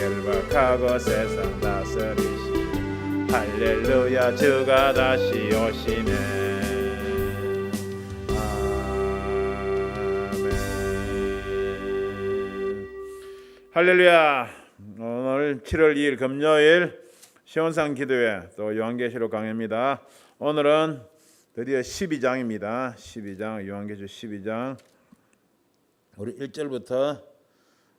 결박하고 세상 다스리시네. 할렐루야 주가 다시 오시네. 아멘. 할렐루야. 오늘 7월 2일 금요일 시온산 기도회 또 요한계시록 강해입니다. 오늘은 드디어 12장입니다. 12장 요한계시록 12장 우리 1절부터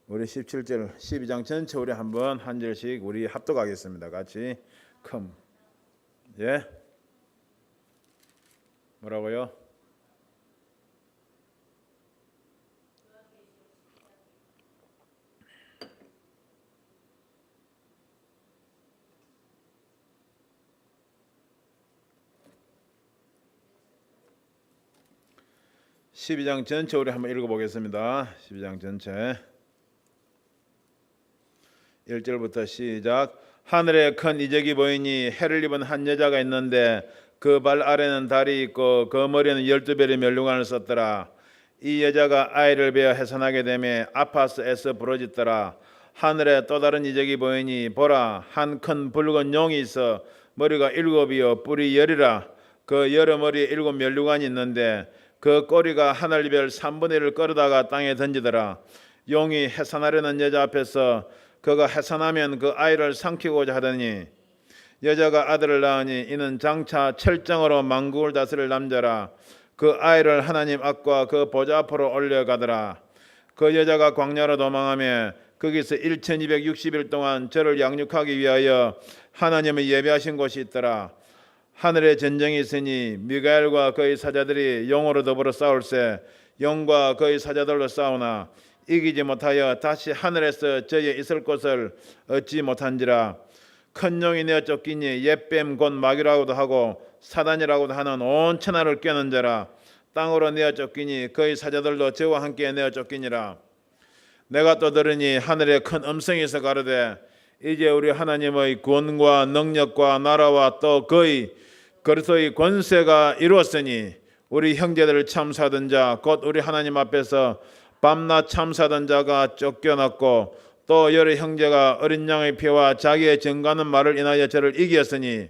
우리 17절 12장 전체 우리 한번 한 절씩 우리 합독하겠습니다. 같이 컴. 예? 뭐라고요? (12장) 전체 우리 한번 읽어보겠습니다. 12장 전체 1절부터 시작. 하늘에 큰 이적이 보이니 해를 입은 한 여자가 있는데 그 발 아래는 달이 있고 그 머리는 12별의 면류관을 썼더라. 이 여자가 아이를 베어 해산하게 되매 아파서 애써 부러졌더라. 하늘에 또 다른 이적이 보이니 보라, 한 큰 붉은 용이 있어 머리가 7이요 뿔이 10이라. 그 여러 머리에 7 면류관이 있는데 그 꼬리가 하늘별 3분의 1을 끌어다가 땅에 던지더라. 용이 해산하려는 여자 앞에서 그가 해산하면 그 아이를 삼키고자 하더니 여자가 아들을 낳으니 이는 장차 철정으로 만국을 다스릴 남자라. 그 아이를 하나님 앞과 그 보좌 앞으로 올려가더라. 그 여자가 광야로 도망하며 거기서 1260일 동안 저를 양육하기 위하여 하나님의 예배하신 곳이 있더라. 하늘에 전쟁이 있으니 미가엘과 그의 사자들이 용으로 더불어 싸울세 용과 그의 사자들로 싸우나 이기지 못하여 다시 하늘에서 저에 있을 곳을 얻지 못한지라. 큰 용이 내어 쫓기니 옛뱀 곧 마귀라고도 하고 사단이라고도 하는 온 천하를 꿰는 자라. 땅으로 내어 쫓기니 그의 사자들도 저와 함께 내어 쫓기니라. 내가 또 들으니 하늘에 큰 음성에서 가로되 이제 우리 하나님의 구원과 능력과 나라와 또 그의 그리스도의 권세가 이루었으니 우리 형제들을 참사하던 자 곧 우리 하나님 앞에서 밤낮 참사하던 자가 쫓겨났고 또 여러 형제가 어린 양의 피와 자기의 증거하는 말을 인하여 저를 이기었으니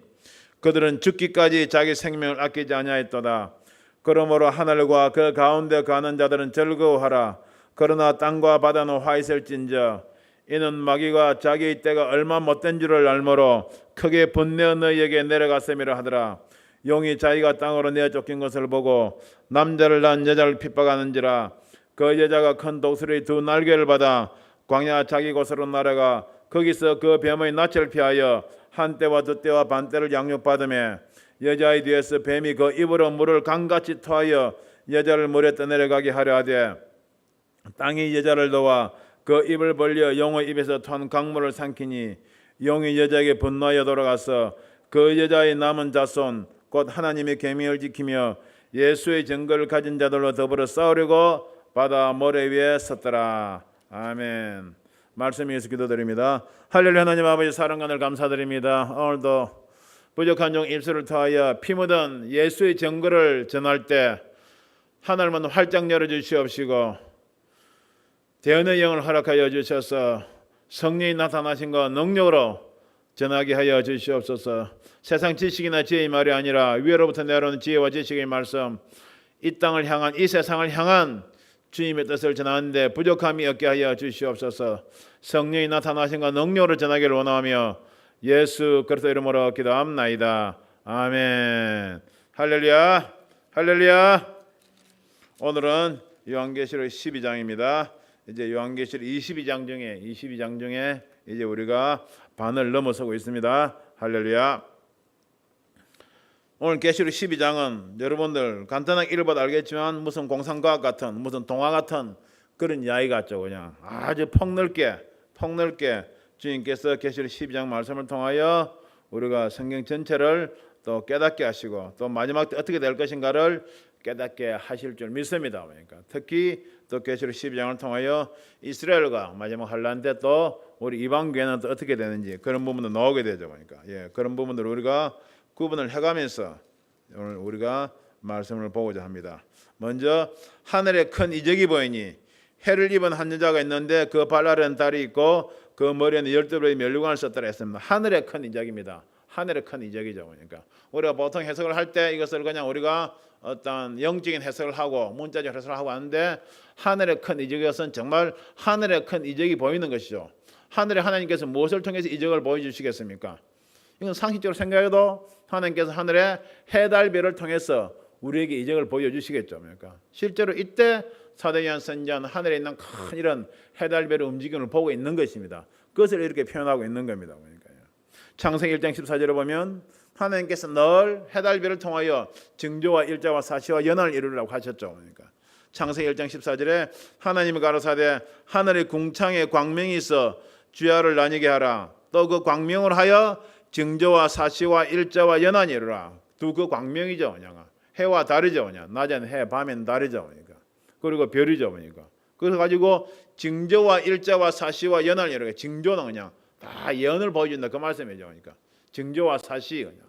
그들은 죽기까지 자기 생명을 아끼지 아니하였도다. 그러므로 하늘과 그 가운데 가는 자들은 즐거워하라. 그러나 땅과 바다는 화 있을진저 이는 마귀가 자기의 때가 얼마 못된 줄을 알므로 크게 분내어 너희에게 내려갔음이라 하더라. 용이 자기가 땅으로 내어 쫓긴 것을 보고 남자를 낳은 여자를 핍박하는지라. 그 여자가 큰 독수리의 2 날개를 받아 광야 자기 곳으로 날아가 거기서 그 뱀의 낯을 피하여 한 때와 2 때와 반 때를 양육받으며 여자의 뒤에서 뱀이 그 입으로 물을 강같이 토하여 여자를 물에 떠내려가게 하려 하되 땅이 여자를 도와 그 입을 벌려 용의 입에서 토한 강물을 삼키니 용이 여자에게 분노하여 돌아가서 그 여자의 남은 자손 곧 하나님의 계명을 지키며 예수의 증거를 가진 자들로 더불어 싸우려고 바다 모래 위에 섰더라. 아멘. 말씀 위해서 기도드립니다. 할렐루야. 하나님 아버지 사랑과 늘 감사드립니다. 오늘도 부족한 종 입술을 통하여 피 묻은 예수의 증거를 전할 때 하늘문 활짝 열어주시옵시고 대언의 영을 허락하여 주셔서 성령이 나타나신 것 능력으로 전하게 하여 주시옵소서. 세상 지식이나 지혜의 말이 아니라 위로부터 내려오는 지혜와 지식의 말씀, 이 땅을 향한 이 세상을 향한 주님의 뜻을 전하는데 부족함이 없게 하여 주시옵소서. 성령이 나타나신 것 능력으로 전하기를 원하며 예수 그리스도 이름으로 기도합나이다. 아멘. 할렐루야. 할렐루야. 오늘은 요한계시록 12장입니다. 이제 요한계시록 22장 중에 이제 우리가 반을 넘어서고 있습니다. 할렐루야. 오늘 계시록 12장은 여러분들 간단하게 읽어봐도 알겠지만 무슨 공상과학 같은 무슨 동화 같은 그런 이야기 같죠. 그냥 아주 폭넓게 주님께서 계시록 12장 말씀을 통하여 우리가 성경 전체를 또 깨닫게 하시고 또 마지막 때 어떻게 될 것인가를 깨닫게 하실 줄 믿습니다. 그러니까 특히 또 계시록 12장을 통하여 이스라엘과 마지막 환란 때 또 우리 이방 교회는 또 어떻게 되는지 그런 부분도 나오게 되죠. 그러니까 그런 부분들을 우리가 구분을 해가면서 오늘 우리가 말씀을 보고자 합니다. 먼저 하늘에 큰 이적이 보이니 해를 입은 한 여자가 있는데 그 발 아래는 달이 있고 그 머리에는 12벌의 면류관을 썼더라 했습니다. 하늘의 큰 이적입니다. 하늘의 큰 이적이죠. 그러니까 우리가 보통 해석을 할 때 이것을 그냥 우리가 어떤 영적인 해석을 하고 문자적 해석을 하고 하는데 하늘의 큰 이적이것은 정말 하늘의 큰 이적이 보이는 것이죠. 하늘의 하나님께서 무엇을 통해서 이적을 보여주시겠습니까? 이건 상식적으로 생각해도 하나님께서 하늘의 해달별을 통해서 우리에게 이적을 보여주시겠죠. 그러니까 실제로 이때 사도요한 선지자는 하늘에 있는 큰 이런 해달별의 움직임을 보고 있는 것입니다. 그것을 이렇게 표현하고 있는 겁니다. 그러니까요. 창세기 1장 14절에 보면 하나님께서 늘 해달별을 통하여 징조와 일자와 사시와 연한을 이루려고 하셨죠. 그러니까 창세기 1장 14절에 하나님이 가라사대 하늘의 궁창에 광명이 있어 주야를 나뉘게 하라. 또 그 광명을 하여 징조와 사시와 일자와 연한이 이루라. 두 그 광명이죠. 그냥 해와 달이죠. 그냥 낮에는 해, 밤에는 달이죠. 그러니까 그리고 별이죠. 그러니까 그래서 가지고 징조와 일자와 사시와 연한을 이루게. 징조는 그냥 다 예언을 보여준다 그 말씀이죠. 그러니까 징조와 사시 그냥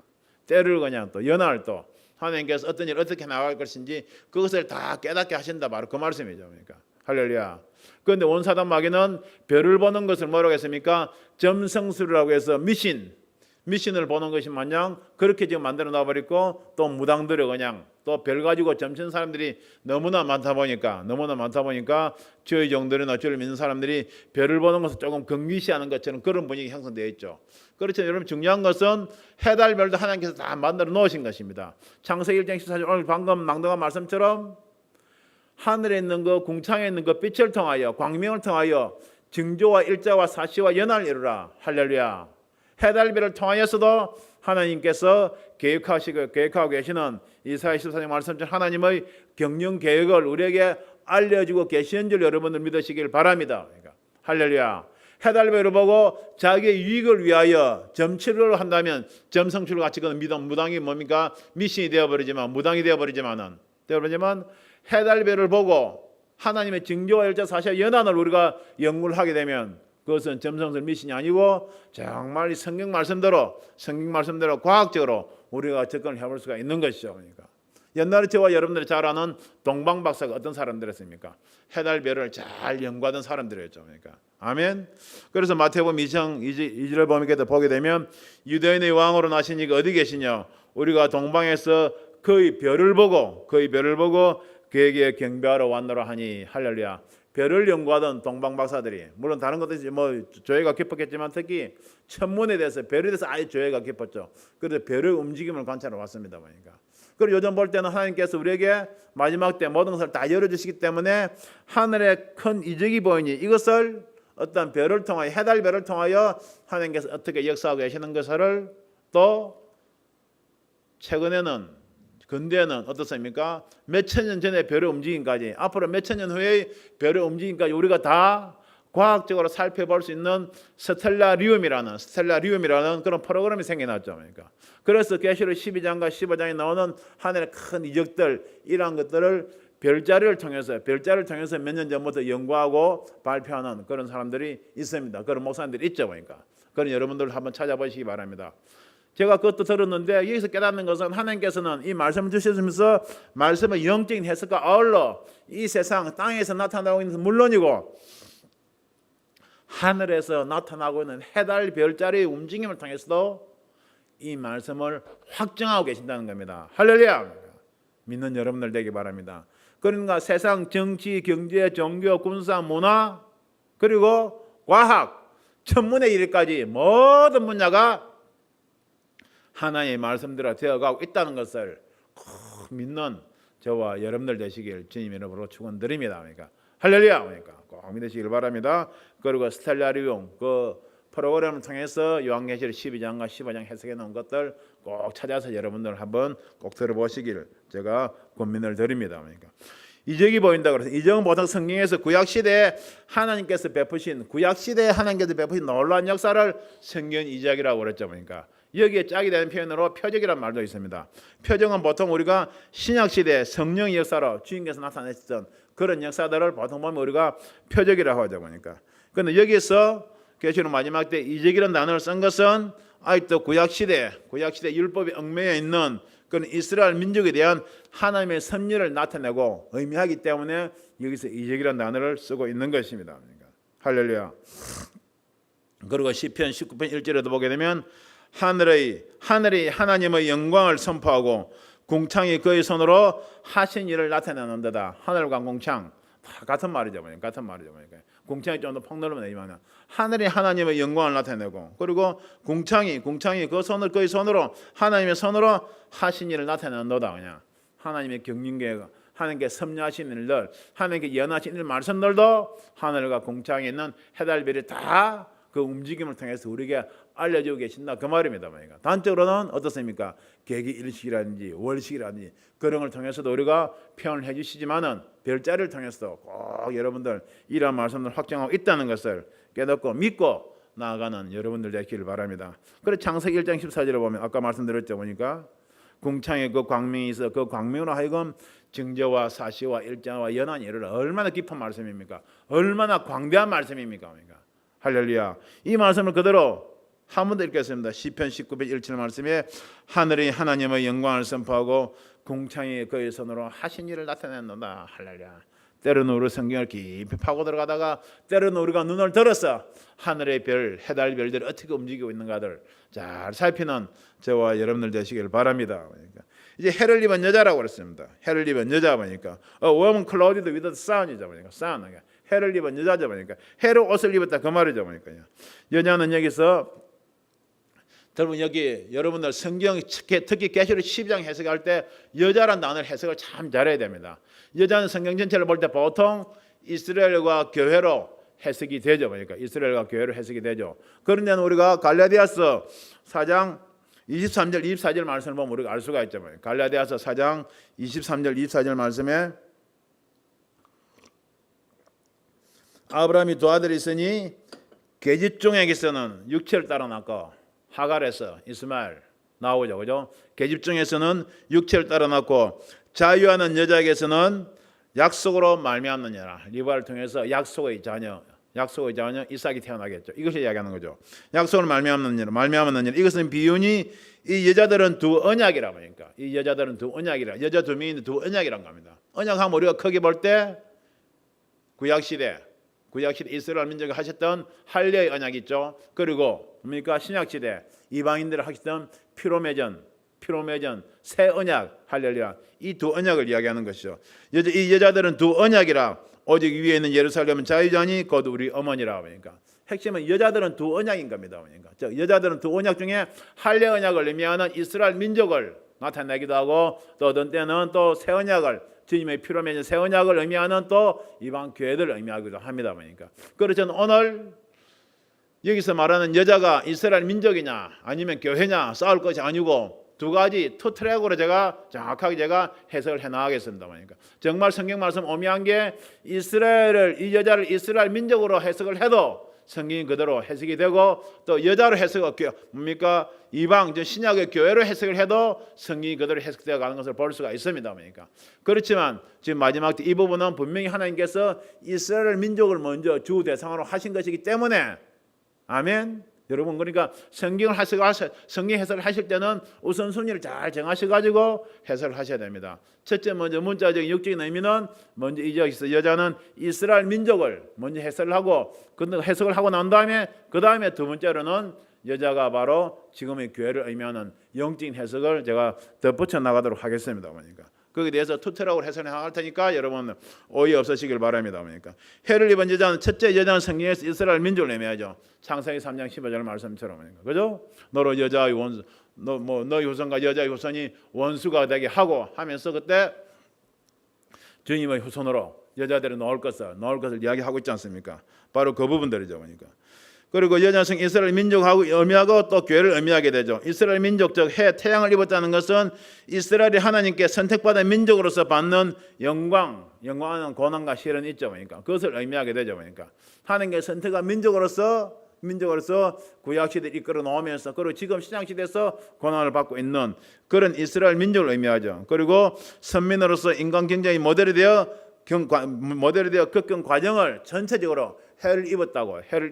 때를 그냥 또 연한을 또 하나님께서 어떤 일 어떻게 나갈 것인지 그것을 다 깨닫게 하신다 바로 그 말씀이죠. 그러니까 할렐루야. 그런데 원사단 마귀는 별을 보는 것을 뭐라고 했습니까? 점성술이라고 해서 미신을 보는 것이 마냥 그렇게 지금 만들어 놔버리고 또 무당들을 그냥 또 별 가지고 점치는 사람들이 너무나 많다 보니까 저희 종들이나 주를 믿는 사람들이 별을 보는 것을 조금 경기시하는 것처럼 그런 분위기 형성되어 있죠. 그렇죠. 여러분 중요한 것은 해달별도 하나님께서 다 만들어 놓으신 것입니다. 창세기 1장 14절 오늘 방금 낭독한 말씀처럼 하늘에 있는 그 궁창에 있는 그 빛을 통하여 광명을 통하여 징조와 일자와 사시와 연한을 이루라. 할렐루야. 해달별을 통하여서도 하나님께서 계획하고 계시는 이사야 14장 말씀처럼 하나님의 경영 계획을 우리에게 알려주고 계시는 줄 여러분들 믿으시길 바랍니다. 그러니까 할렐루야. 해달별을 보고 자기의 유익을 위하여 점치를 한다면 점성출을 같이 그 무당이 뭡니까? 미신이 되어버리지만 무당이 되어버리지만 해달별을 보고 하나님의 징조와 일자 사시와 연한을 우리가 연구를 하게 되면 그것은 점성술 미신이 아니고 정말 성경 말씀대로 과학적으로 우리가 접근을 해볼 수가 있는 것이죠. 그러니까 옛날에 저와 여러분들이 잘 아는 동방 박사가 어떤 사람들이었습니까? 해달별을 잘 연구하던 사람들이었죠. 그러니까 아멘. 그래서 마태복음 2장 2절을 보게 되면 유대인의 왕으로 나신 이가 어디 계시냐? 우리가 동방에서 그의 별을 보고 그에게 경배하러 왔노라 하니 할렐루야. 별을 연구하던 동방 박사들이 물론 다른 것들이 조예가 깊었겠지만 특히 천문에 대해서 별에 대해서 아예 조예가 깊었죠. 그래서 별의 움직임을 관찰해 왔습니다. 그러니까 그리고 요즘 볼 때는 하나님께서 우리에게 마지막 때 모든 것을 다 열어주시기 때문에 하늘에 큰 이적이 보이니 이것을 어떤 별을 통하여 해달별을 통하여 하나님께서 어떻게 역사하고 계시는 것을 또 최근에는 근대에는 어떻습니까? 몇천 년 전에 별의 움직임까지 앞으로 몇천 년 후에 별의 움직임까지 우리가 다 과학적으로 살펴볼 수 있는 스텔라리움이라는 그런 프로그램이 생겨났죠. 그러니까 그래서 계시록 12장과 15장에 나오는 하늘의 큰 이적들 이러한 것들을 별자리를 통해서 몇 년 전부터 연구하고 발표하는 그런 사람들이 있습니다. 그런 목사님들이 있죠. 그러니까 그런 여러분들 한번 찾아보시기 바랍니다. 제가 그것도 들었는데 여기서 깨닫는 것은 하나님께서는 이 말씀을 주시면서 말씀의 영적인 해석과 아울러 이 세상 땅에서 나타나고 있는 것은 물론이고 하늘에서 나타나고 있는 해달 별자리의 움직임을 통해서도 이 말씀을 확정하고 계신다는 겁니다. 할렐루야. 믿는 여러분들 되기 바랍니다. 그러니까 세상 정치, 경제, 종교, 군사, 문화 그리고 과학, 천문의 일까지 모든 분야가 하나님의 말씀대로 되어가고 있다는 것을 꼭 믿는 저와 여러분들 되시길 주님 이름으로 축원드립니다. 그러니까 할렐루야. 그러니까 꼭 믿으시길 바랍니다. 그리고 스텔라리움 그 프로그램을 통해서 요한계시록 12장과 15장 해석해 놓은 것들 꼭 찾아서 여러분들 한번 꼭 들어보시길 제가 권면을 드립니다. 그러니까 이적이 보인다 그래서 이적은 보통 성경에서 구약 시대에 하나님께서 베푸신 놀라운 역사를 성경 이적이라고 그랬죠. 그러니까 여기에 짝이 되는 표현으로 표적이라는 말도 있습니다. 표적은 보통 우리가 신약시대 성령의 역사로 주님께서 나타내셨던 그런 역사들을 보통 보면 우리가 표적이라고 하죠. 그러니까 그런데 여기에서 계시록 마지막 때 이적이라는 단어를 쓴 것은 아직도 구약시대 율법에 얽매여 있는 그건 이스라엘 민족에 대한 하나님의 섭리를 나타내고 의미하기 때문에 여기서 이적이라는 단어를 쓰고 있는 것입니다. 할렐루야. 그리고 시편 19편 1절에도 보게 되면 하늘이 하나님의 영광을 선포하고 궁창이 그의 손으로 하신 일을 나타내는 데다. 하늘과 궁창 다 같은 말이죠. 같은 말이죠. 궁창이 좀 더 폭넓으면 이만은 하늘이 하나님의 영광을 나타내고, 그리고 궁창이 그의 손으로 하나님의 손으로 하신 일을 나타낸다. 그냥 하나님의 경륜계가 하나님께 섭리하신 일들, 하나님께 연하신 일 말씀들도 하늘과 궁창에 있는 해달별이 다 그 움직임을 통해서 우리에게 알려주고 계신다 그 말입니다. 단적으로는 어떻습니까? 계기 일식이라든지 월식이라든지 그런 걸 통해서도 우리가 표현을 해주시지만은 별자리를 통해서도 꼭 여러분들 이러한 말씀을 확정하고 있다는 것을 깨닫고 믿고 나아가는 여러분들 되시기를 바랍니다. 그래서 창세기 1장 14절에 보면 아까 말씀드렸죠. 보니까 궁창에 그 광명이 있어 그 광명으로 하여금 증거와 사시와 일자와 연한 일을 얼마나 깊은 말씀입니까? 얼마나 광대한 말씀입니까? 할렐루야. 이 말씀을 그대로 한 번 더 읽겠습니다. 시편 19편 1절 말씀에 하늘이 하나님의 영광을 선포하고 궁창이 그의 손으로 하신 일을 나타낸다. 할렐루야. 때로는 우리 성경을 깊이 파고 들어가다가 때로는 우리가 눈을 들어서 하늘의 별, 해달 별들이 어떻게 움직이고 있는가를 잘 살피는 저와 여러분들 되시길 바랍니다. 이제 해를 입은 여자라고 그랬습니다. 해를 입은 여자 보니까 woman clothed with the sun이죠. 보니까 sun. 해를 입은 여자죠. 보니까 해를 옷을 입었다 그 말이죠. 보니까요. 여자는 여기서 여러분 여기 여러분들 성경 특히 계시록 12장 해석할 때 여자란 단어를 해석을 참 잘해야 됩니다. 여자는 성경 전체를 볼 때 보통 이스라엘과 교회로 해석이 되죠. 그러니까 이스라엘과 교회로 해석이 되죠. 그런데 우리가 갈라디아서 4장 23절 24절 말씀을 보면 우리가 알 수가 있죠. 갈라디아서 4장 23절 24절 말씀에 아브라함이 두 아들이 있으니 계집종에게서는 육체를 따라 낳고 하갈에서 이스마엘 나오죠. 그죠? 계집종에서는 육체를 따라 낳고 자유하는 여자에게서는 약속으로 말미암느니라. 리브아를 통해서 약속의 자녀 이삭이 태어나겠죠. 이것을 이야기하는 거죠. 약속을 말미암느니라. 이것은 비유니 이 여자들은 두 언약이라 보니까 이 여자들은 두 언약이라. 여자 두 명인데 두 언약이란 겁니다. 언약하면 우리가 크게 볼 때 구약시대 이스라엘 민족이 하셨던 할례의 언약이 있죠. 그리고 뭡니까? 신약시대 이방인들이 하셨던 피로매전 새 언약 할렐루야. 이 두 언약을 이야기하는 것이죠. 이 여자들은 두 언약이라. 오직 위에 있는 예루살렘은 자유자니 곧 우리 어머니라. 그러니까 핵심은 여자들은 두 언약인 겁니다. 그러니까 여자들은 두 언약 중에 할례 언약을 의미하는 이스라엘 민족을 나타내기도 하고 또 어떤 때는 또 새 언약을 주님의 피로 맺은 새 언약을 의미하는 또 이방 교회들을 의미하기도 합니다. 그러니까 그래서 오늘 여기서 말하는 여자가 이스라엘 민족이냐 아니면 교회냐 싸울 것이 아니고 두 가지 투 트랙으로 정확하게 해석을 해나가겠습니다. 그러니까 정말 성경 말씀 오묘한 게 이 여자를 이스라엘 민족으로 해석을 해도 성경이 그대로 해석이 되고 또 여자로 해석을 뭡니까 이방 신약의 교회로 해석을 해도 성경이 그대로 해석되어 가는 것을 볼 수가 있습니다. 그러니까 그렇지만 지금 마지막 이 부분은 분명히 하나님께서 이스라엘 민족을 먼저 주 대상으로 하신 것이기 때문에 아멘. 여러분 그러니까 성경 해석을 하실 때는 우선순위를 잘 정하셔가지고 해석을 하셔야 됩니다. 첫째 먼저 문자적인 육적인 의미는 먼저 여자는 이스라엘 민족을 먼저 해석을 하고 해석을 하고 난 다음에 그 다음에 두 번째로는 여자가 바로 지금의 교회를 의미하는 영적인 해석을 제가 덧붙여 나가도록 하겠습니다. 그러니까 거기에 대해서 투트랙으로 해석해 나갈 테니까 여러분 오해 없으시길 바랍니다. 그러니까 해를 입은 여자는 첫째 여자는 성경에서 이스라엘 민족을 의미하죠. 창세기 3장 15절 말씀처럼 그러니까 그죠? 너로 여자의 원수 너희 후손과 여자의 후손이 원수가 되게 하고 하면서 그때 주님의 후손으로 여자들이 놓을 것을 이야기하고 있지 않습니까? 바로 그 부분들이죠. 그러니까 그리고 여자성 이스라엘 민족하고 의미하고 또 교회를 의미하게 되죠. 이스라엘 민족 즉 태양을 입었다는 것은 이스라엘이 하나님께 선택받은 민족으로서 받는 영광하는 고난과 시련이 있죠. 그러니까 그것을 의미하게 되죠. 그러니까 하나님께 선택한 민족으로서 구약시대를 이끌어 놓으면서 그리고 지금 신약시대에서 고난을 받고 있는 그런 이스라엘 민족을 의미하죠. 그리고 선민으로서 인간 경쟁이 모델이 되어 겪은 과정을 전체적으로 해를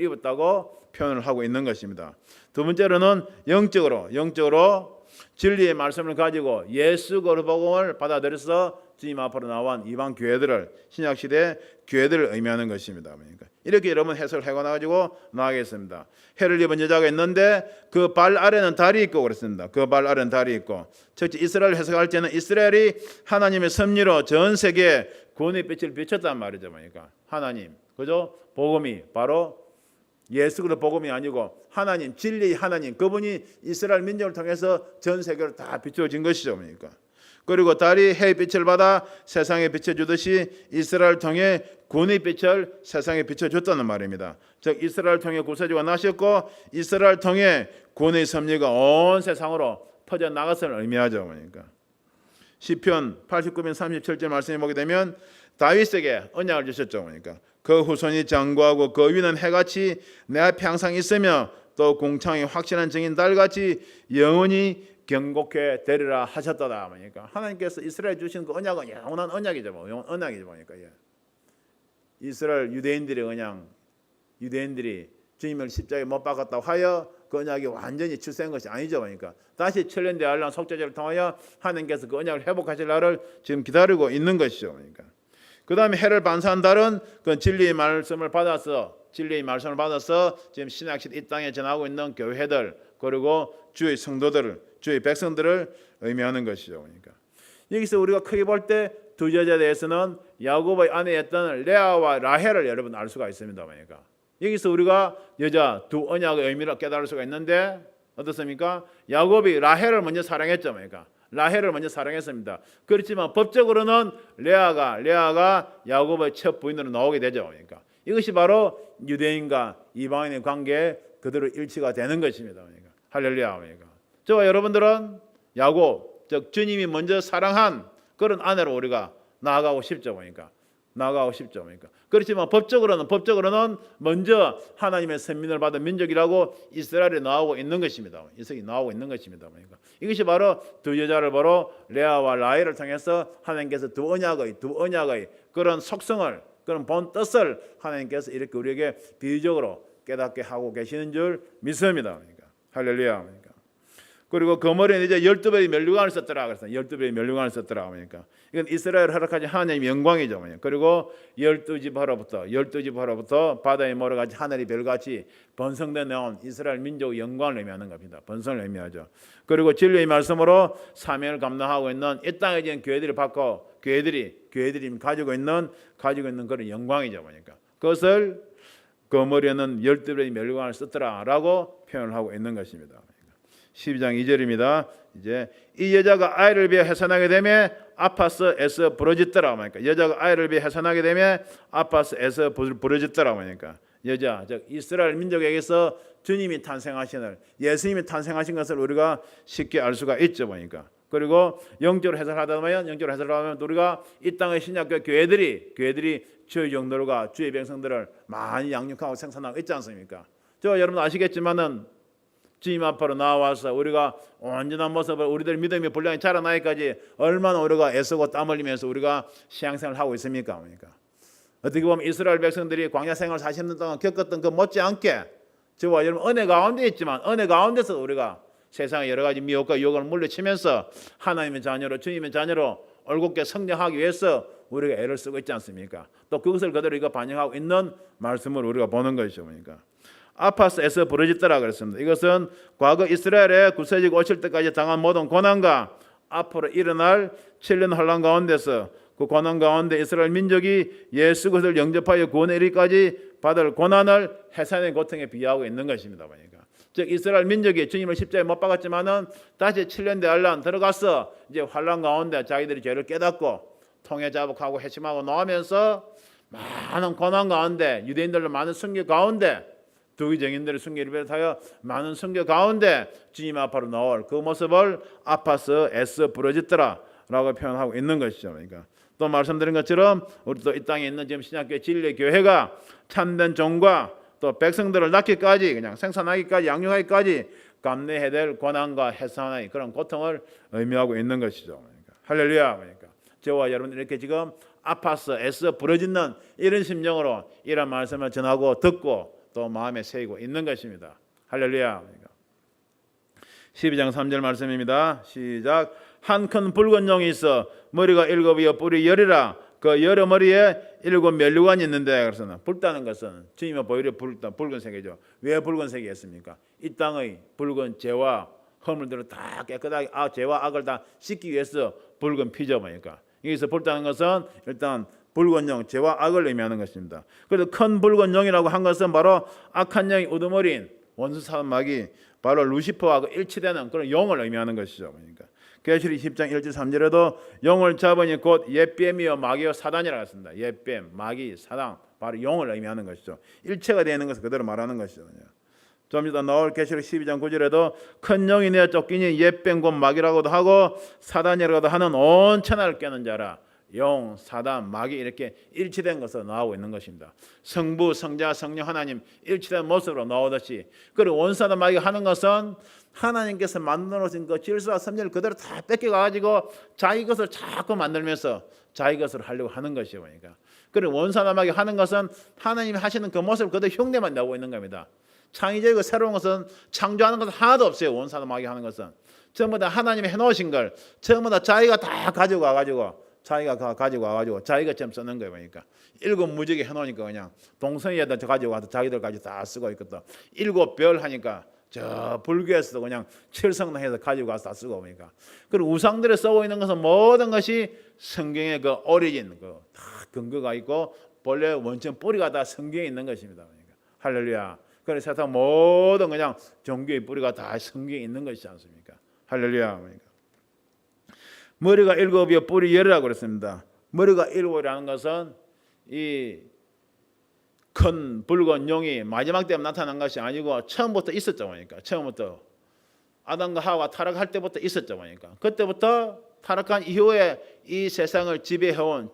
입었다고 표현을 하고 있는 것입니다. 두 번째로는 영적으로 진리의 말씀을 가지고 예수 그리스도 복음을 받아들여서 주님 앞으로 나온 이방 교회들을 신약 시대 교회들을 의미하는 것입니다. 그러니까 이렇게 여러분 해석을 해가지고 나가겠습니다. 해를 입은 여자가 있는데 그 발 아래는 달이 있고 그랬습니다. 그 발 아래는 달이 있고 첫째 이스라엘 해석할 때는 이스라엘이 하나님의 섭리로 전 세계에 구원의 빛을 비췄단 말이죠. 그러니까 하나님 그죠? 복음이 바로 예수 그리스도 복음이 아니고 하나님 진리의 하나님 그분이 이스라엘 민족을 통해서 전 세계로 다 비춰진 것이죠. 그러니까 그리고 달이 해의 빛을 받아 세상에 비춰주듯이 이스라엘 통해 구원의 빛을 세상에 비춰줬다는 말입니다. 즉 이스라엘 통해 구세주가 나셨고 이스라엘 통해 구원의 섭리가 온 세상으로 퍼져나갔을 의미하죠. 그러니까 시편 89편 37절 말씀에 보게 되면 다윗에게 언약을 주셨죠. 그러니까 그 후손이 장구하고 그 위는 해같이 내 앞에 항상 있으며 또 공창이 확실한 증인 달같이 영원히 경고케 되리라 하셨다다. 그러니까 하나님께서 이스라엘 주신 그 언약은 영원한 언약이죠. 영원 언약이죠. 그러니까 이스라엘 유대인들이 그냥 유대인들이 주님을 십자가에 못 박았다고 하여 그 언약이 완전히 출세한 것이 아니죠. 그러니까 다시 천년대환란 속죄제를 통하여 하나님께서 그 언약을 회복하실 날을 지금 기다리고 있는 것이죠. 그러니까 그 다음에 해를 반사한 달은 그 진리의 말씀을 받아서 지금 신약시대 이 땅에 전하고 있는 교회들 그리고 주의 성도들을 주의 백성들을 의미하는 것이죠. 그러니까 여기서 우리가 크게 볼 때 두 여자에 대해서는 야곱의 아내였던 레아와 라헬을 여러분 알 수가 있습니다. 그러니까 여기서 우리가 여자 두 언약의 의미를 깨달을 수가 있는데 어떻습니까? 야곱이 라헬을 먼저 사랑했죠. 그러니까 라헬을 먼저 사랑했습니다. 그렇지만 법적으로는 레아가 야곱의 첫 부인으로 나오게 되죠. 그러니까 이것이 바로 유대인과 이방인의 관계에 그대로 일치가 되는 것입니다. 그러니까 할렐루야. 그러니까 저와 여러분들은 야곱, 즉 주님이 먼저 사랑한 그런 아내로 우리가 나아가고 싶죠. 그러니까 그렇지만 법적으로는 먼저 하나님의 선민을 받은 민족이라고 이스라엘이 나오고 있는 것입니다. 이삭이 나오고 있는 것입니다. 그러니까 이것이 바로 두 여자를 바로 레아와 라헬을 통해서 하나님께서 두 언약의 그런 속성을 그런 본 뜻을 하나님께서 이렇게 우리에게 비유적으로 깨닫게 하고 계시는 줄 믿습니다. 그러니까 할렐루야. 그러니까 그리고 그 머리는 이제 12배의 면류관을 썼더라. 그래서 12배의 면류관을 썼더라. 그러니까 이건 이스라엘을 허락하신 하나님의 영광이죠. 그리고 12지파로부터 바다의 모래같이 하늘이 별같이 번성되어 나온 이스라엘 민족의 영광을 의미하는 겁니다. 번성을 의미하죠. 그리고 진리의 말씀으로 사명을 감당하고 있는 이 땅에 있는 교회들이 받고 교회들이 가지고 있는 그런 영광이죠. 그러니까 그것을 그 머리에는 12배의 면류관을 썼더라라고 표현을 하고 있는 것입니다. 12장 2절입니다. 이제 이 여자가 아이를 비해 해산하게 되면 아파서 애써 부러졌더라. 그러니까 여자가 아이를 비해 해산하게 되면 아파서 애써 부러졌더라. 그러니까 여자, 즉 이스라엘 민족에게서 주님이 탄생하신 예수님이 탄생하신 것을 우리가 쉽게 알 수가 있죠. 그러니까 그리고 영적으로 해석하다 보면 우리가 이 땅의 신약교 교회들이 주의 영들과 주의 백성들을 많이 양육하고 생산하고 있지 않습니까? 저 여러분 아시겠지만은 주님 앞으로 나와서 우리가 온전한 모습을 우리들 믿음의 분량이 자라나기까지 얼마나 우리가 애쓰고 땀 흘리면서 우리가 신앙생활을 하고 있습니까? 그러니까 어떻게 보면 이스라엘 백성들이 광야 생활 40년 동안 겪었던 그 못지않게 저와 여러분 은혜 가운데 있지만 은혜 가운데서 우리가 세상의 여러 가지 미혹과 유혹을 물리치면서 하나님의 자녀로 주님의 자녀로 올곧게 성장하기 위해서 우리가 애를 쓰고 있지 않습니까? 또 그것을 그대로 이거 반영하고 있는 말씀을 우리가 보는 것이죠. 그러니까 아파스에서 부러졌더라 그랬습니다. 이것은 과거 이스라엘의 구세주가 오실 때까지 당한 모든 고난과 앞으로 일어날 7년 환란 가운데서 그 고난 가운데 이스라엘 민족이 예수 그리스도를 영접하여 구원에 이르기까지 받을 고난을 해산의 고통에 비유하고 있는 것입니다. 그러니까 즉 이스라엘 민족이 주님을 십자가에 못 박았지만은 다시 7년 대환란 들어가서 이제 환란 가운데 자기들이 죄를 깨닫고 통해 자복하고 회심하고 나오면서 많은 고난 가운데 유대인들로 많은 순교 가운데 두 정인들의 순교를 비롯하여 많은 순교 가운데 주님 앞으로 나올 그 모습을 아파서 애써 부러졌더라 라고 표현하고 있는 것이죠. 그러니까 또 말씀드린 것처럼 우리 또 이 땅에 있는 지금 신약교회 진리의 교회가 참된 종과 또 백성들을 낳기까지 그냥 생산하기까지 양육하기까지 감내해야 될 고난과 해산의 그런 고통을 의미하고 있는 것이죠. 그러니까 할렐루야. 그러니까 저와 여러분 이렇게 지금 아파서 애써 부러지는 이런 심정으로 이런 말씀을 전하고 듣고 또 마음에 새기고 있는 것입니다. 할렐루야. 그러니까 12장 3절 말씀입니다. 시작. 한 큰 붉은 용이 있어 머리가 7이요 뿔이 10이라. 그 여러 머리에 7 면류관이 있는데, 그래서 붉다는 것은 주님의 보혈이 붉은색이죠. 왜 붉은색이었습니까? 이 땅의 붉은 죄와 허물들을 다 깨끗하게 죄와 악을 다 씻기 위해서 붉은 피죠. 보니까 여기서 붉다는 것은 일단 붉은 용, 죄와 악을 의미하는 것입니다. 그래서 큰 붉은 용이라고 한 것은 바로 악한 영이 우두머리인 원수 사단마귀, 바로 루시퍼와 일치되는 그런 용을 의미하는 것이죠. 그러니까 계시록 10장 1절 3절에도 용을 잡으니 곧 옛뱀이요 마귀요 사단이라고 했습니다. 옛뱀, 마귀, 사단, 바로 용을 의미하는 것이죠. 일체가 되는 것을 그대로 말하는 것이죠. 좀 이따 나올 계시록 12장 9절에도 큰 영이 내어 쫓기니 옛뱀 곧 마귀라고도 하고 사단이라고도 하는 온 천하를 깨는 자라. 용, 사단, 마귀 이렇게 일치된 것으로 나오고 있는 것입니다. 성부, 성자, 성령 하나님 일치된 모습으로 나오듯이, 그리고 원사단 마귀가 하는 것은 하나님께서 만들어 놓으신 그 질서와 섭리를 그대로 다 뺏겨가지고 자기 것을 자꾸 만들면서 자기 것을 하려고 하는 것이요. 그러니까 그리고 원사단 마귀가 하는 것은 하나님이 하시는 그 모습을 그대로 흉내만 내고 있는 겁니다. 창의적이고 새로운 것은 창조하는 것은 하나도 없어요. 원사단 마귀가 하는 것은 전부 다 하나님이 해놓으신 걸 전부 다 자기가 다 가지고 와가지고 자기가 좀 쓰는 거예요. 그러니까 7 무지개 해놓으니까 그냥 동성애들 가지고 와서 자기들까지 다 쓰고 있거든. 7 별 하니까 저 불교에서도 그냥 칠성당해서 가지고 와서 다 쓰고. 그러니까 그리고 우상들에 쓰고 있는 것은 모든 것이 성경의 그 오리진 다 근거가 있고 본래 원천 뿌리가 다 성경에 있는 것입니다. 그러니까 할렐루야. 그래서 세상 모든 그냥 종교의 뿌리가 다 성경에 있는 것이지 않습니까? 할렐루야. 그러니까 머리가 7이요 뿔이 10이라고 그랬습니다. 머리가 7이라는 것은 이 큰 붉은 용이 마지막 때 나타난 것이 아니고 처음부터 있었죠. 그러니까 처음부터 아담과 하와가 타락할 때부터 있었죠. 그러니까 그때부터 타락한 이후에 이 세상을 지배해온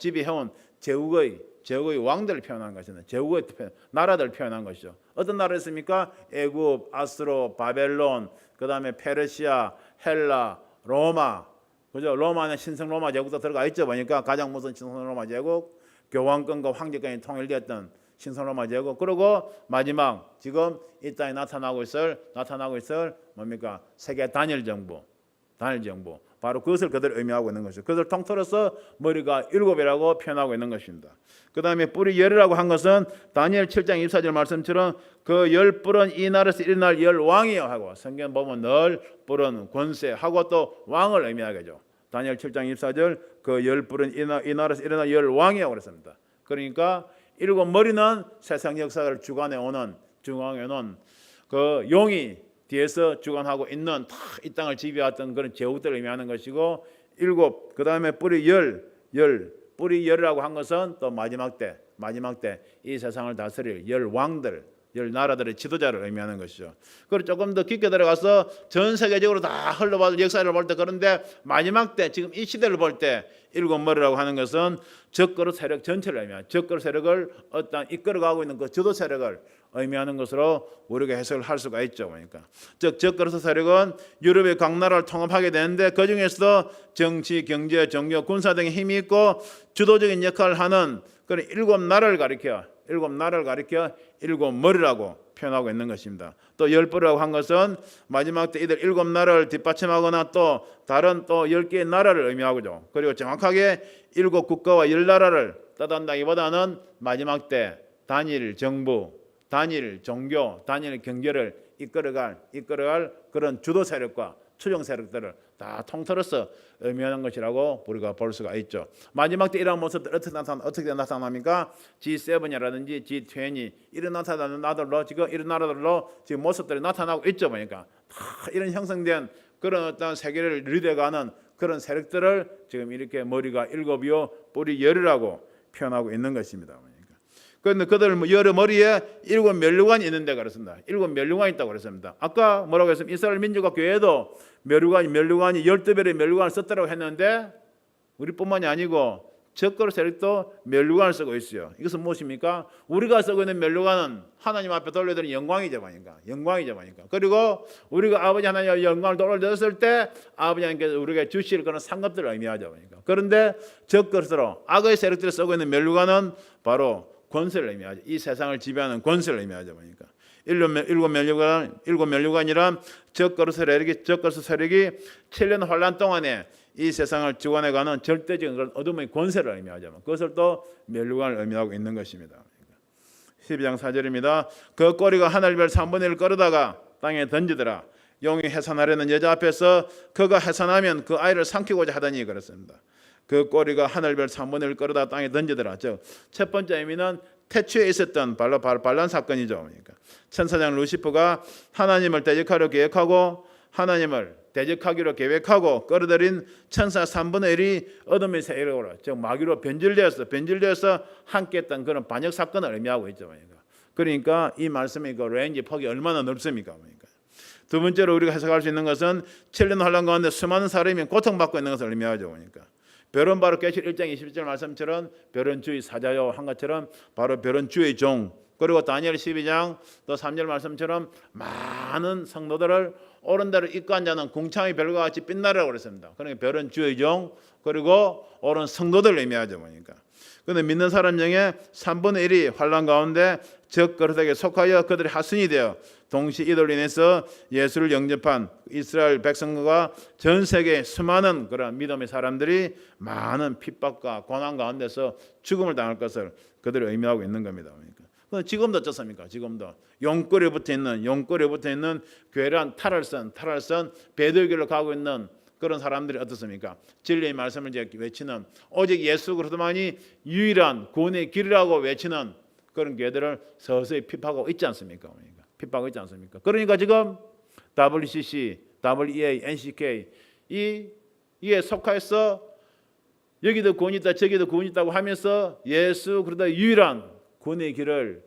제국의 왕들을 표현한 것입니다. 제국의 나라들을 표현한 것이죠. 어떤 나라였습니까? 애굽, 아스로, 바벨론, 그 다음에 페르시아, 헬라, 로마. 그죠? 로마는 신성 로마 제국도 들어가 있죠. 보니까 가장 무슨 신성 로마 제국, 교황권과 황제권이 통일되었던 신성 로마 제국. 그리고 마지막 지금 이 땅에 나타나고 있을 뭡니까? 세계 단일 정부. 바로 그것을 그대로 의미하고 있는 것이죠. 그것을 통틀어서 머리가 7이라고 표현하고 있는 것입니다. 그 다음에 뿔이 10이라고 한 것은 다니엘 7장 24절 말씀처럼 그 10뿔은 이 나라에서 일어날 10왕이요 하고, 성경 보면 늘 뿔은 권세하고 또 왕을 의미하겠죠. 다니엘 7장 24절 그 10뿔은 이 나라에서 일어날 10왕이라고 그랬습니다. 그러니까 7 머리는 세상 역사를 주관해 오는 그 용이 뒤에서 주관하고 있는 이 땅을 지배했던 그런 제국들을 의미하는 것이고, 7 그 다음에 뿔이 10 뿔이 10이라고 한 것은 또 마지막 때 이 세상을 다스릴 10왕들 10나라들의 지도자를 의미하는 것이죠. 그리고 조금 더 깊게 들어가서 전 세계적으로 다 흘러봐도 역사를 볼 때, 그런데 마지막 때 지금 이 시대를 볼 때 7 머리라고 하는 것은 적그릇 세력 전체를 의미하는, 적그릇 세력을 어떤 이끌어가고 있는 그 지도 세력을 의미하는 것으로 우리가 해석을 할 수가 있죠. 그러니까 즉 적그릇 세력은 유럽의 각 나라를 통합하게 되는데 그 중에서도 정치, 경제, 종교, 군사 등의 힘이 있고 주도적인 역할을 하는 그런 7나라를 가리켜 7 머리라고 표현하고 있는 것입니다. 또 10뿔이라고 한 것은 마지막 때 이들 7나라를 뒷받침하거나 또 다른 또 10개의 나라를 의미하고죠. 그리고 정확하게 7 국가와 10나라를 떠단다기보다는 마지막 때 단일 정부, 단일 종교, 단일 경제를 이끌어갈 그런 주도 세력과 추종 세력들을 다 통틀어서 의미하는 것이라고 우리가 볼 수가 있죠. 마지막 때 이런 모습들 어떻게 나타납니까? G7이라든지 G20 이런 나라들로 지금 모습들이 나타나고 있죠. 보니까 다 이런 형성된 그런 어떤 세계를 리드해가는 그런 세력들을 지금 이렇게 머리가 7이요 뿔이 10이라고 표현하고 있는 것입니다. 그런데 그들 여러 머리에 7 면류관이 있는데 그렇습니다. 7 면류관이 있다고 그랬습니다. 아까 뭐라고 했습니까? 이스라엘 민족과 교회도 면류관이 12별의 면류관을 썼다고 했는데 우리뿐만이 아니고 적그릇 세력도 면류관을 쓰고 있어요. 이것은 무엇입니까? 우리가 쓰고 있는 면류관은 하나님 앞에 돌려드리는 영광이죠. 그리고 우리가 아버지 하나님의 영광을 돌려드렸을 때 아버지 하나님께서 우리에게 주실 그런 상급들을 의미하죠. 그런데 적그릇으로 악의 세력들이 쓰고 있는 면류관은 바로 권세를 의미하죠. 이 세상을 지배하는 권세를 의미하죠. 일곱 면류관이란 적그리스 세력이 7년 환란 동안에 이 세상을 주관해가는 절대적인 그런 어둠의 권세를 의미하죠. 그것을 또 면류관을 의미하고 있는 것입니다. 12장 4절입니다. 그 꼬리가 하늘별 3분의 1을 끌어다가 땅에 던지더라. 용이 해산하려는 여자 앞에서 그가 해산하면 그 아이를 삼키고자 하더니 그랬습니다. 그 꼬리가 하늘별 3분의 1을 끌어다 땅에 던지더라. 즉 첫 번째 의미는 태초에 있었던 반란 사건이죠. 그러니까 천사장 루시퍼가 하나님을 대적하려 계획하고 하나님을 대적하기로 계획하고 끌어들인 천사 3분의 1이 어둠의 세력으로 즉 마귀로 변질되어서 함께했던 그런 반역 사건을 의미하고 있죠. 그러니까 이 말씀의 그 레인지 폭이 얼마나 넓습니까? 그러니까 두 번째로 우리가 해석할 수 있는 것은 7년 환란 가운데 수많은 사람이 고통받고 있는 것을 의미하죠. 그러니까 별은 바로 계시록 1장 20절 말씀처럼 별은 주의 사자요 한 것처럼 바로 별은 주의 종, 그리고 다니엘 12장 또 3절 말씀처럼 많은 성도들을 옳은 대로 이끌어간 자는 궁창의 별과 같이 빛나라고 그랬습니다. 그러니까 별은 주의 종, 그리고 옳은 성도들을 의미하죠. 그러니까 그런데 믿는 사람 중에 3분의 1이 환란 가운데 적그리스도에게 속하여 그들의 하승이 되어 동시 이들로 인해서 예수를 영접한 이스라엘 백성과 전 세계의 수많은 그런 믿음의 사람들이 많은 핍박과 고난 가운데서 죽음을 당할 것을 그들이 의미하고 있는 겁니다. 그러니까 지금도 어떻습니까? 지금도 용꼬리에 붙어 있는 괴란 탈을 쓴 배들길로 가고 있는 그런 사람들이 어떻습니까? 진리의 말씀을 외치는 오직 예수 그리스도만이 유일한 구원의 길이라고 외치는 그런 교회들을 서서히 핍박하고 있지 않습니까? 핍박하고 있지 않습니까? 그러니까 지금 WCC, WEA, NCK 이에 속하여서 여기도 구원이 있다 저기도 구원이 있다고 하면서 예수 그리스도의 유일한 구원의 길을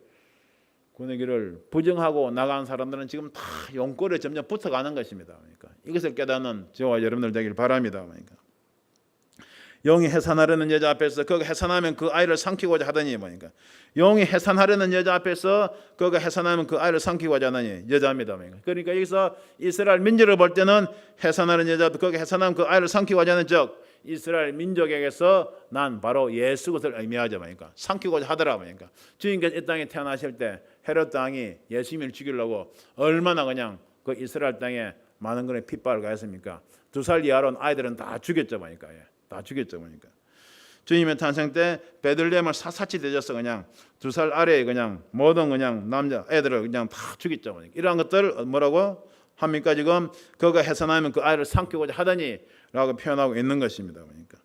부정하고 나가는 사람들은 지금 다 용꼬리에 점점 붙어가는 것입니다. 그러니까 이것을 깨닫는 저와 여러분들 되길 바랍니다. 그러니까 용이 해산하려는 여자 앞에서 그가 해산하면 그 아이를 삼키고자 하더니 뭐니까 용이 해산하려는 여자 앞에서 그가 해산하면 그 아이를 삼키고자 하더니 여자입니다. 그러니까 여기서 이스라엘 민족을 볼 때는 해산하는 여자도 그가 해산하면 그 아이를 삼키고자 하는 즉 이스라엘 민족에게서 난 바로 예수 그리스도를 의미하죠. 그러니까 삼키고자 하더라. 그러니까 주님께서 이 땅에 태어나실 때 헤롯 왕이 예수님을 죽이려고 얼마나 그냥 그 이스라엘 땅에 많은 그런 핍박을 가했습니까? 2살 이하로는 아이들은 다 죽였죠. 그러니까 다 죽였죠. 그러니까 주님의 탄생 때 베들레헴을 샅샅이 대져서 그냥 2살 아래에 그냥 모든 그냥 남자 애들을 그냥 다 죽였죠. 그러니까 이러한 것들을 뭐라고 합니까? 지금 그가 해산하면 그 아이를 삼키고자 하더니라고 표현하고 있는 것입니다. 그러니까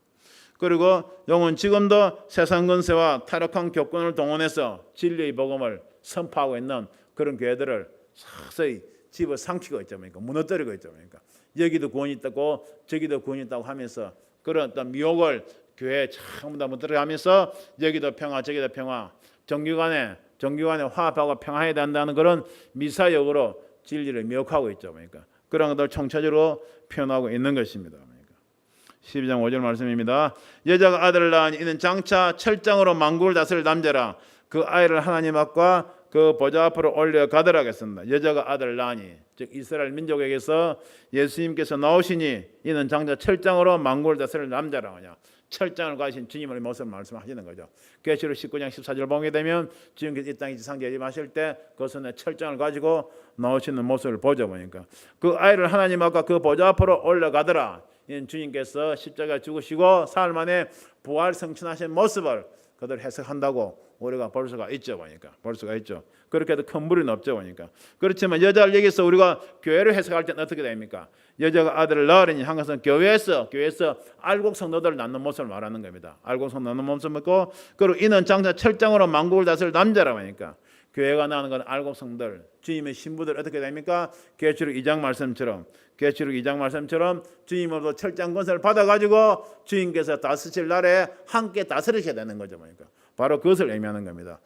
그리고 영은 지금도 세상 권세와 타락한 교권을 동원해서 진리의 복음을 선포하고 있는 그런 교회들을 서서히 집어 삼키고 있죠. 그러니까 무너뜨리고 있죠. 그러니까 여기도 구원이 있다고 저기도 구원이 있다고 하면서 그런 어떤 미혹을 교회에 전부 다 무너뜨려가면서 여기도 평화 저기도 평화 종교간에 화합하고 평화해야 된다는 그런 미사역으로 진리를 미혹하고 있죠. 그러니까 그런 것들 총체적으로 표현하고 있는 것입니다. 그러니까 12장 5절 말씀입니다. 여자가 아들을 낳으니 이는 장차 철장으로 만국을 다스릴 남자라 그 아이를 하나님 앞과 그 보좌 앞으로 올려가더라 하겠습니다. 여자가 아들을 낳으니 즉 이스라엘 민족에게서 예수님께서 나오시니 이는 장차 철장으로 만국을 다스릴 남자라 하냐. 철장을 가진 주님의 모습을 말씀하시는 거죠. 계시록 19장 14절 보게 되면 주님께서 이 땅에 지상에 임하실 때 그 손에 철장을 가지고 나오시는 모습을 보죠. 보니까 그 아이를 하나님 앞과 그 보좌 앞으로 올려가더라. 이는 주님께서 십자가에 죽으시고 사흘 만에 부활 성취하신 모습을 그들 해석한다고 우리가 볼 수가 있죠. 보니까 볼 수가 있죠. 그렇게 해도 큰 무리는 없죠. 보니까 그렇지만 여자를 여기서 우리가 교회를 해석할 때는 어떻게 됩니까? 여자가 아들을 낳으려니 한 것은 교회에서 알곡 성도들을 낳는 모습을 말하는 겁니다. 알곡 성도 낳는 모습을 있고 그리고 이는 장차 철장으로 만국을 다스릴 남자라고 하니까 교회가 낳는 건 알곡 성도들 주님의 신부들 어떻게 됩니까? 계시록 2장 말씀처럼 주님으로부터 철장 권세를 받아가지고 주님께서 다스릴 날에 함께 다스리셔야 되는 거죠. 그러니까 바로 그것을 의미하는 겁니다.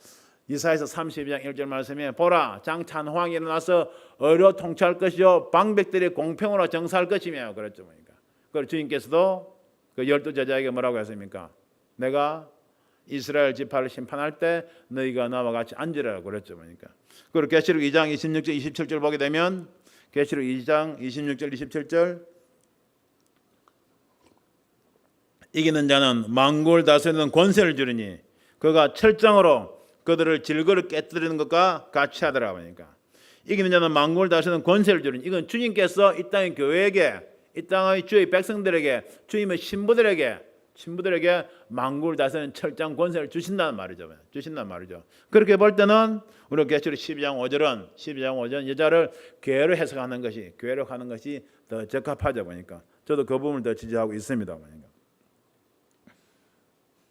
이사야서 32장 1절 말씀에 보라 장차 황이 일어나서 의로 통치할 것이요 방백들이 공평으로 정사할 것이며 그랬죠. 그러니까 그리고 주님께서도 그 12 제자에게 뭐라고 했습니까? 내가 이스라엘 지파를 심판할 때 너희가 나와 같이 앉으라고 그랬죠. 그러니까 그리고 계시록 2장 26절 27절 보게 되면 계시록 2장 26절 27절 이기는 자는 만국을 다스리는 권세를 주리니 그가 철장으로 그들을 질거를 깨뜨리는 것과 같이 하더라. 그러니까 이기는 자는 만국을 다스리는 권세를 주는, 이건 주님께서 이 땅의 교회에게, 이 땅의 주의 백성들에게, 주님의 신부들에게 만국을 다스리는 철장 권세를 주신다는 말이죠. 그렇게 볼 때는 우리 계시록 12장 5절은 여자를 교회로 해석하는 것이, 더 적합하죠. 보니까 저도 그 부분을 더 지지하고 있습니다. 보니까.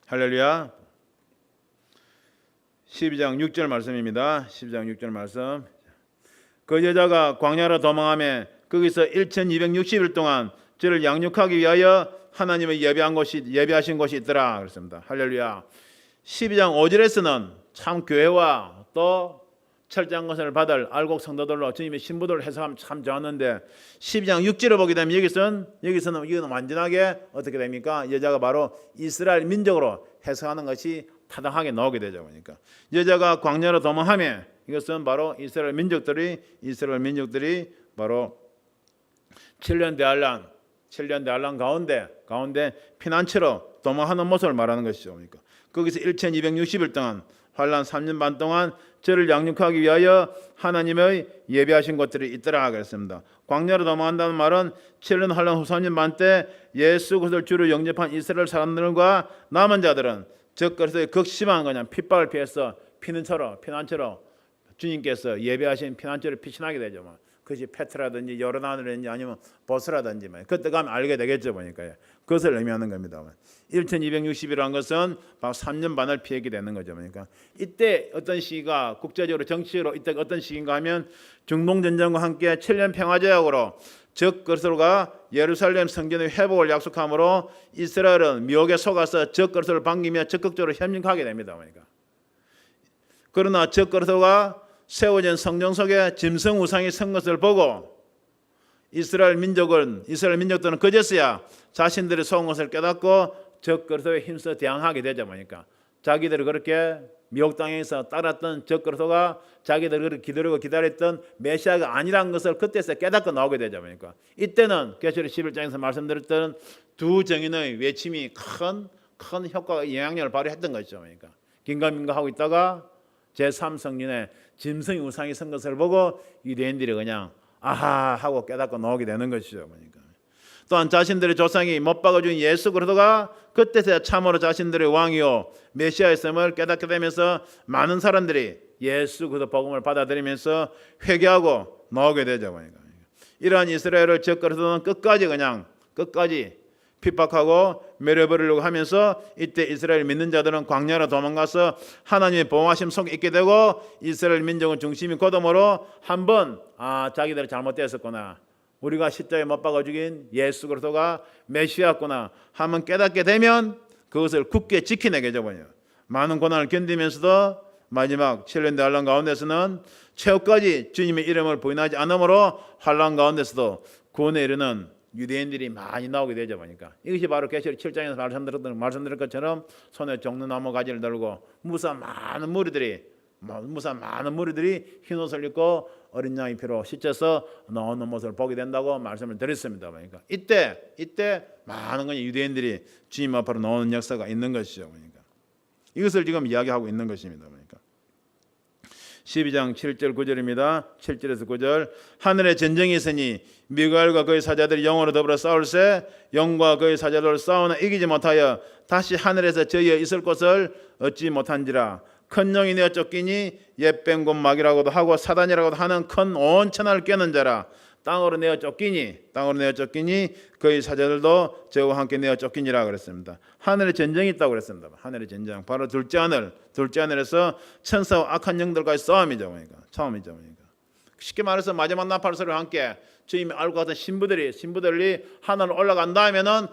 할렐루야. 12장 6절 말씀입니다. 12장 6절 말씀. 그 여자가 광야로 도망하며 거기서 1260일 동안 저를 양육하기 위하여 하나님의 예비하신 곳이 있더라 그랬습니다. 할렐루야. 12장 5절에서는 참 교회와 또 철장것을 받을 알곡 성도들로 주님의 신부들을 해석하면 참 좋았는데 12장 6절을 보게 되면 여기서는 이건 완전하게 어떻게 됩니까? 여자가 바로 이스라엘 민족으로 해석하는 것이 타당하게 나오게 되죠. 그러니까 여자가 광야로 도망하며, 이것은 바로 이스라엘 민족들이 바로 7년 대환란 가운데 피난처로 도망하는 모습을 말하는 것이죠. 그러니까 거기서 1260일 동안 환란 3년 반 동안 저를 양육하기 위하여 하나님의 예비하신 것들이 있더라 그랬습니다. 광야로 도망한다는 말은 7년 환란 후 3년 반 때 예수 그리스도를 주로 영접한 이스라엘 사람들과 남은 자들은 즉 그래서 극심한 그냥 핍박을 피해서 피난처로 주님께서 예비하신 피난처를 피신하게 되죠. 그것이 페트라든지 요르단이든지 아니면 보스라든지 그때 가면 알게 되겠죠. 보니까요. 그것을 의미하는 겁니다. 1260이라는 것은 바로 3년 반을 피하게 되는 거죠. 그러니까 이때 어떤 시기가 국제적으로 정치적으로 이때 어떤 시기인가 하면 중동전쟁과 함께 7년 평화제약으로 즉 그리스도가 예루살렘 성전의 회복을 약속함으로 이스라엘은 미혹에 속아서 즉 그리스도를 반기며 적극적으로 협력하게 됩니다. 그러니까 그러나 즉 그리스도가 세워진 성전 속에 짐승 우상이 선 것을 보고 이스라엘 민족들은 그제서야 자신들이 속은 것을 깨닫고 적 그리스도에 힘써 대항하게 되자 보니까 자기들이 그렇게 미혹당해서 따랐던 적 그리스도가 자기들이 그렇게 기다렸던 메시아가 아니라는 것을 그때서 깨닫고 나오게 되자 보니까 이때는 계시록 11장에서 말씀드렸던 두 정인의 외침이 큰 효과가 영향력을 발휘했던 것이죠. 그러니까 긴가민가 하고 있다가 제3성전에 짐승의 우상이 선 것을 보고 유대인들이 그냥 아하 하고 깨닫고 나오게 되는 것이죠. 그러니까 또한 자신들의 조상이 못 박아준 예수 그리스도가 그때서야 참으로 자신들의 왕이요 메시아였음을 깨닫게 되면서 많은 사람들이 예수 그리스도 복음을 받아들이면서 회개하고 나오게 되죠. 그러니까 이러한 이스라엘을 적 그리스도는 끝까지 핍박하고 매려버리려고 하면서 이때 이스라엘 믿는 자들은 광야로 도망가서 하나님의 보호하심 속에 있게 되고 이스라엘 민족은 중심이 고dom으로 한번 자기들이 잘못되었었구나, 우리가 십자가에 못 박아 죽인 예수 그리스도가 메시아였구나 한번 깨닫게 되면 그것을 굳게 지켜내게 되죠. 많은 고난을 견디면서도 마지막 7년 대환란 가운데서는 최후까지 주님의 이름을 부인하지 않으므로 환란 가운데서도 구원에 이르는 유대인들이 많이 나오게 되죠. 보니까 이것이 바로 계시록 7장에서 말씀드린 것처럼 손에 종려나무 가지를 들고 무사 많은 무리들이 흰옷을 입고 어린 양의 피로 씻겨서 나오는 모습을 보게 된다고 말씀을 드렸습니다. 그러니까 이때 많은 건 유대인들이 주님 앞으로 나오는 역사가 있는 것이죠. 그러니까 이것을 지금 이야기하고 있는 것입니다. 그러니까 12장 7절 9절입니다. 7절에서 9절. 하늘에 전쟁이 있으니 미가엘과 그의 사자들이 영으로 더불어 싸울세 영과 그의 사자들 싸우나 이기지 못하여 다시 하늘에서 저희에 있을 곳을 얻지 못한지라. 큰 영이 내어 쫓기니 옛뱀 막이라고도 하고 사단이라고도 하는 큰 온 천하를 꿰는 자라. 땅으로 내어 쫓기니 그의 사자들도 저와 함께 내어 쫓기니라 그랬습니다. 하늘에 전쟁이 있다고 그랬습니다. 하늘의 전쟁 바로 둘째 하늘에서 천사와 악한 영들과의 싸움이죠. 그러니까 쉽게 말해서 마지막 나팔 소리와 함께 주님이 알고 갔던 신부들이 하늘로 올라간 다음에는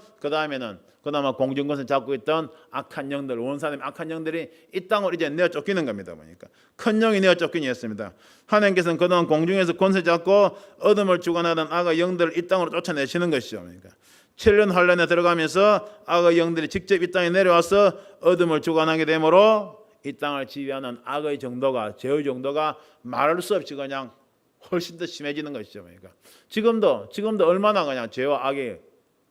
그나마 공중권을 잡고 있던 악한 영들, 원사님 악한 영들이 이 땅으로 이제 내어 쫓기는 겁니다. 보니까 큰 영이 내어 쫓기니 했습니다. 하나님께서는 그동안 공중에서 권세 잡고 어둠을 주관하던 악의 영들을 이 땅으로 쫓아내시는 것이죠. 그러니까 7년 환란에 들어가면서 악의 영들이 직접 이 땅에 내려와서 어둠을 주관하게 되므로 이 땅을 지배하는 악의 정도가, 죄의 정도가 말할 수 없이 그냥 훨씬 더 심해지는 것이죠. 그러니까 지금도 얼마나 그냥 죄와 악이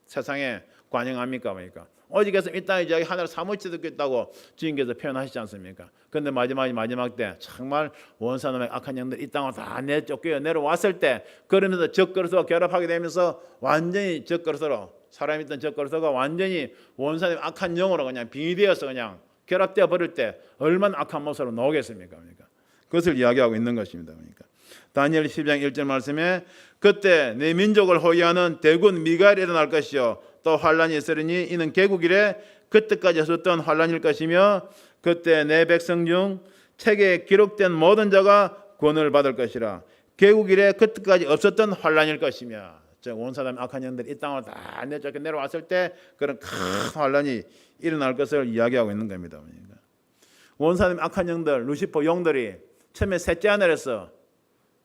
세상에 관영합니까? 그러니까 오직 했으면 이 땅에 저기 하늘을 사무치 듣겠다고 주님께서 표현하시지 않습니까? 그런데 마지막 때 정말 원사놈의 악한 영들 이 땅으로 다 내쫓겨 내려왔을 때 그러면서 적그리스도와 결합하게 되면서 완전히 적그리스도로 사람이 있던 적그리스도가 완전히 원사님의 악한 영으로 그냥 빙의되어서 그냥 결합되어 버릴 때 얼마나 악한 모습으로 나오겠습니까? 그러니까 그것을 이야기하고 있는 것입니다. 그러니까 다니엘 10장 1절 말씀에 그때 내 민족을 호위하는 대군 미가엘이 일어날 것이요 또 환란이 있으리니 이는 개국일에 그때까지 없었던 환란일 것이며 그때 내 백성 중 책에 기록된 모든 자가 구원을 받을 것이라. 개국일에 그때까지 없었던 환란일 것이며 원사담 악한 영들이 이 땅으로 다 내쫓겨 내려왔을 때 그런 큰 환란이 일어날 것을 이야기하고 있는 겁니다. 원사담 악한 영들 루시퍼 용들이 처음에 셋째 하늘에서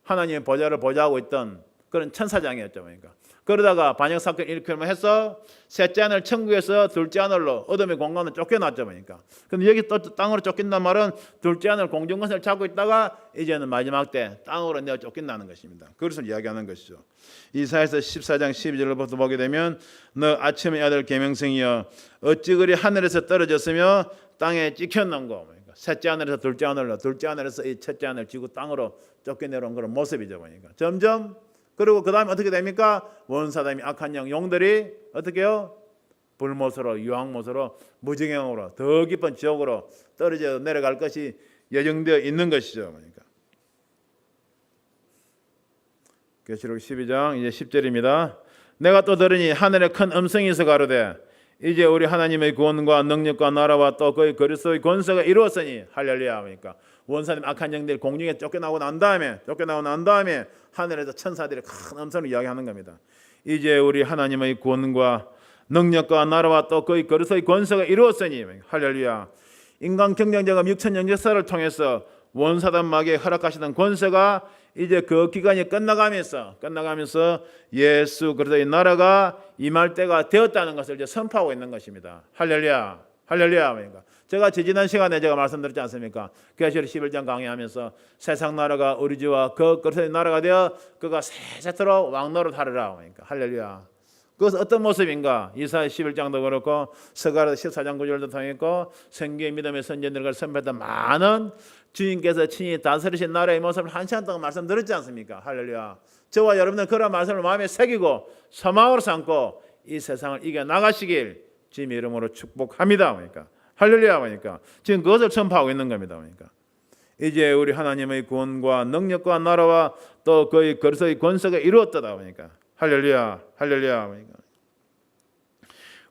하나님의 보좌를 보좌하고 있던 그런 천사장이었죠. 그러니까 그러다가 반역 사건을 일으키면 해서 셋째 하늘 천국에서 둘째 하늘로 어둠의 공간으로 쫓겨났죠. 그러니까 근데 여기 또 땅으로 쫓긴단 말은 둘째 하늘 공중권세를 잡고 있다가 이제는 마지막 때 땅으로 내어 쫓긴다는 것입니다. 그것을 이야기하는 것이죠. 이사야서 14장 12절부터 보게 되면 너 아침의 아들 계명성이여 어찌 그리 하늘에서 떨어졌으며 땅에 찍혔는고. 그러니까 셋째 하늘에서 둘째 하늘로 둘째 하늘에서 이 첫째 하늘 지구 땅으로 쫓겨내려온 그런 모습이죠. 그러니까 점점 그리고 그 다음에 어떻게 됩니까? 원사담이 악한 용들이 어떻게 해요? 불못으로 유황못으로 무지경으로 더 깊은 지옥으로 떨어져 내려갈 것이 예정되어 있는 것이죠. 그러니까 계시록 12장 이제 10절입니다. 내가 또 들으니 하늘에 큰 음성이 있어 가로되 이제 우리 하나님의 구원과 능력과 나라와 또 그의 그리스도의 권세가 이루었으니 할렐루야. 그러니까 원사님 악한 영들 공중에 쫓겨나고 난 다음에 하늘에서 천사들이 큰 음성을 이야기하는 겁니다. 이제 우리 하나님의 구원과 능력과 나라와 또 그의 그리스도의 권세가 이루었으니 할렐루야. 인간 경쟁자가 6,000년 역사를 통해서 원사단 마귀에 허락하시던 권세가 이제 그 기간이 끝나가면서 예수 그리스도의 나라가 임할 때가 되었다는 것을 이제 선포하고 있는 것입니다. 할렐루야. 할렐루야. 그러니까 제가 지난 시간에 제가 말씀드렸지 않습니까? 계시록 11장 강의하면서 세상 나라가 우리 주와 그 그리스도의 나라가 되어 그가 세세토록 왕노릇 하리라. 그러니까 할렐루야. 그것은 어떤 모습인가? 이사야 11장도 그렇고 스가랴서 14장 9절도 통했고 성경의 믿음의 선전들과 선배했던 많은 주님께서 친히 다스리신 나라의 모습을 한 시간 동안 말씀드렸지 않습니까? 할렐루야. 저와 여러분들 그런 말씀을 마음에 새기고 소망으로 삼고 이 세상을 이겨나가시길 주님의 이름으로 축복합니다. 그러니까 할렐루야. 그러니까 지금 그것을 선포하고 있는 겁니다. 그러니까 이제 우리 하나님의 구원과 능력과 나라와 또 그의 그리스도의 권세가 이루었다. 그러니까 할렐루야. 할렐루야. 그러니까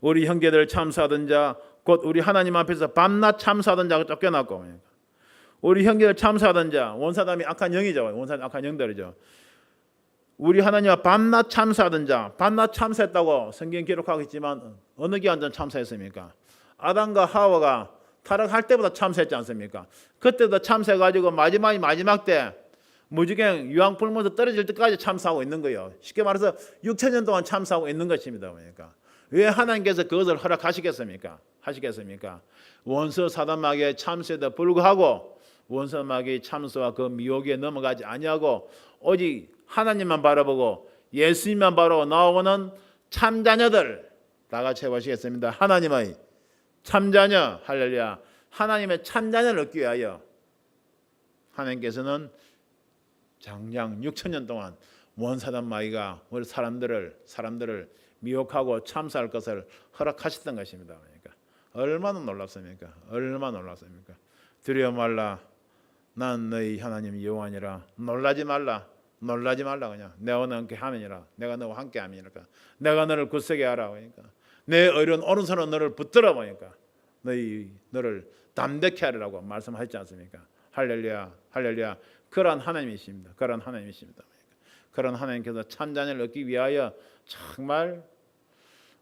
우리 형제들 참사하던 자 곧 우리 하나님 앞에서 밤낮 참사하던 자가 쫓겨났고 그러니까 우리 형제들 참사하던 자 원사담이 악한 영이죠. 원사담이 악한 영들이죠. 우리 하나님 앞 밤낮 참사하던 자 밤낮 참사했다고 성경 기록하고 있지만 어느 기간 전 참사했습니까? 아담과 하와가 타락할 때보다 참사했지 않습니까? 그때도 참사해가지고 마지막 때 무지경 유황불문에서 떨어질 때까지 참사하고 있는 거예요. 쉽게 말해서 6,000년 동안 참사하고 있는 것입니다. 그러니까 왜 하나님께서 그것을 허락하시겠습니까? 원수 사단 마귀의 참수에도 불구하고 원수 마귀의 참수와 그 미혹에 넘어가지 아니하고 오직 하나님만 바라보고 예수님만 바라보고 나오는 참자녀들 다 같이 해보시겠습니다. 하나님의 참자녀. 할렐루야. 하나님의 참자녀를 얻기 위하여 하나님께서는 장장 6,000년 동안 원사단 마귀가 우리 사람들을 미혹하고 참사할 것을 허락하셨던 것입니다. 그러니까 얼마나 놀랍습니까? 두려워 말라. 난 너희 하나님 여호와니라. 놀라지 말라. 그냥 내가 너와 함께 하느니라. 내가 너와 함께 함이니까. 내가 너를 굳세게 하라. 그러니까 내 어려운 오른손으로 너를 붙들어 보니까 너를 담대케 하리라고 말씀하셨지 않습니까? 할렐루야. 그런 하나님이십니다. 그런 하나님께서 참자녀를 얻기 위하여 정말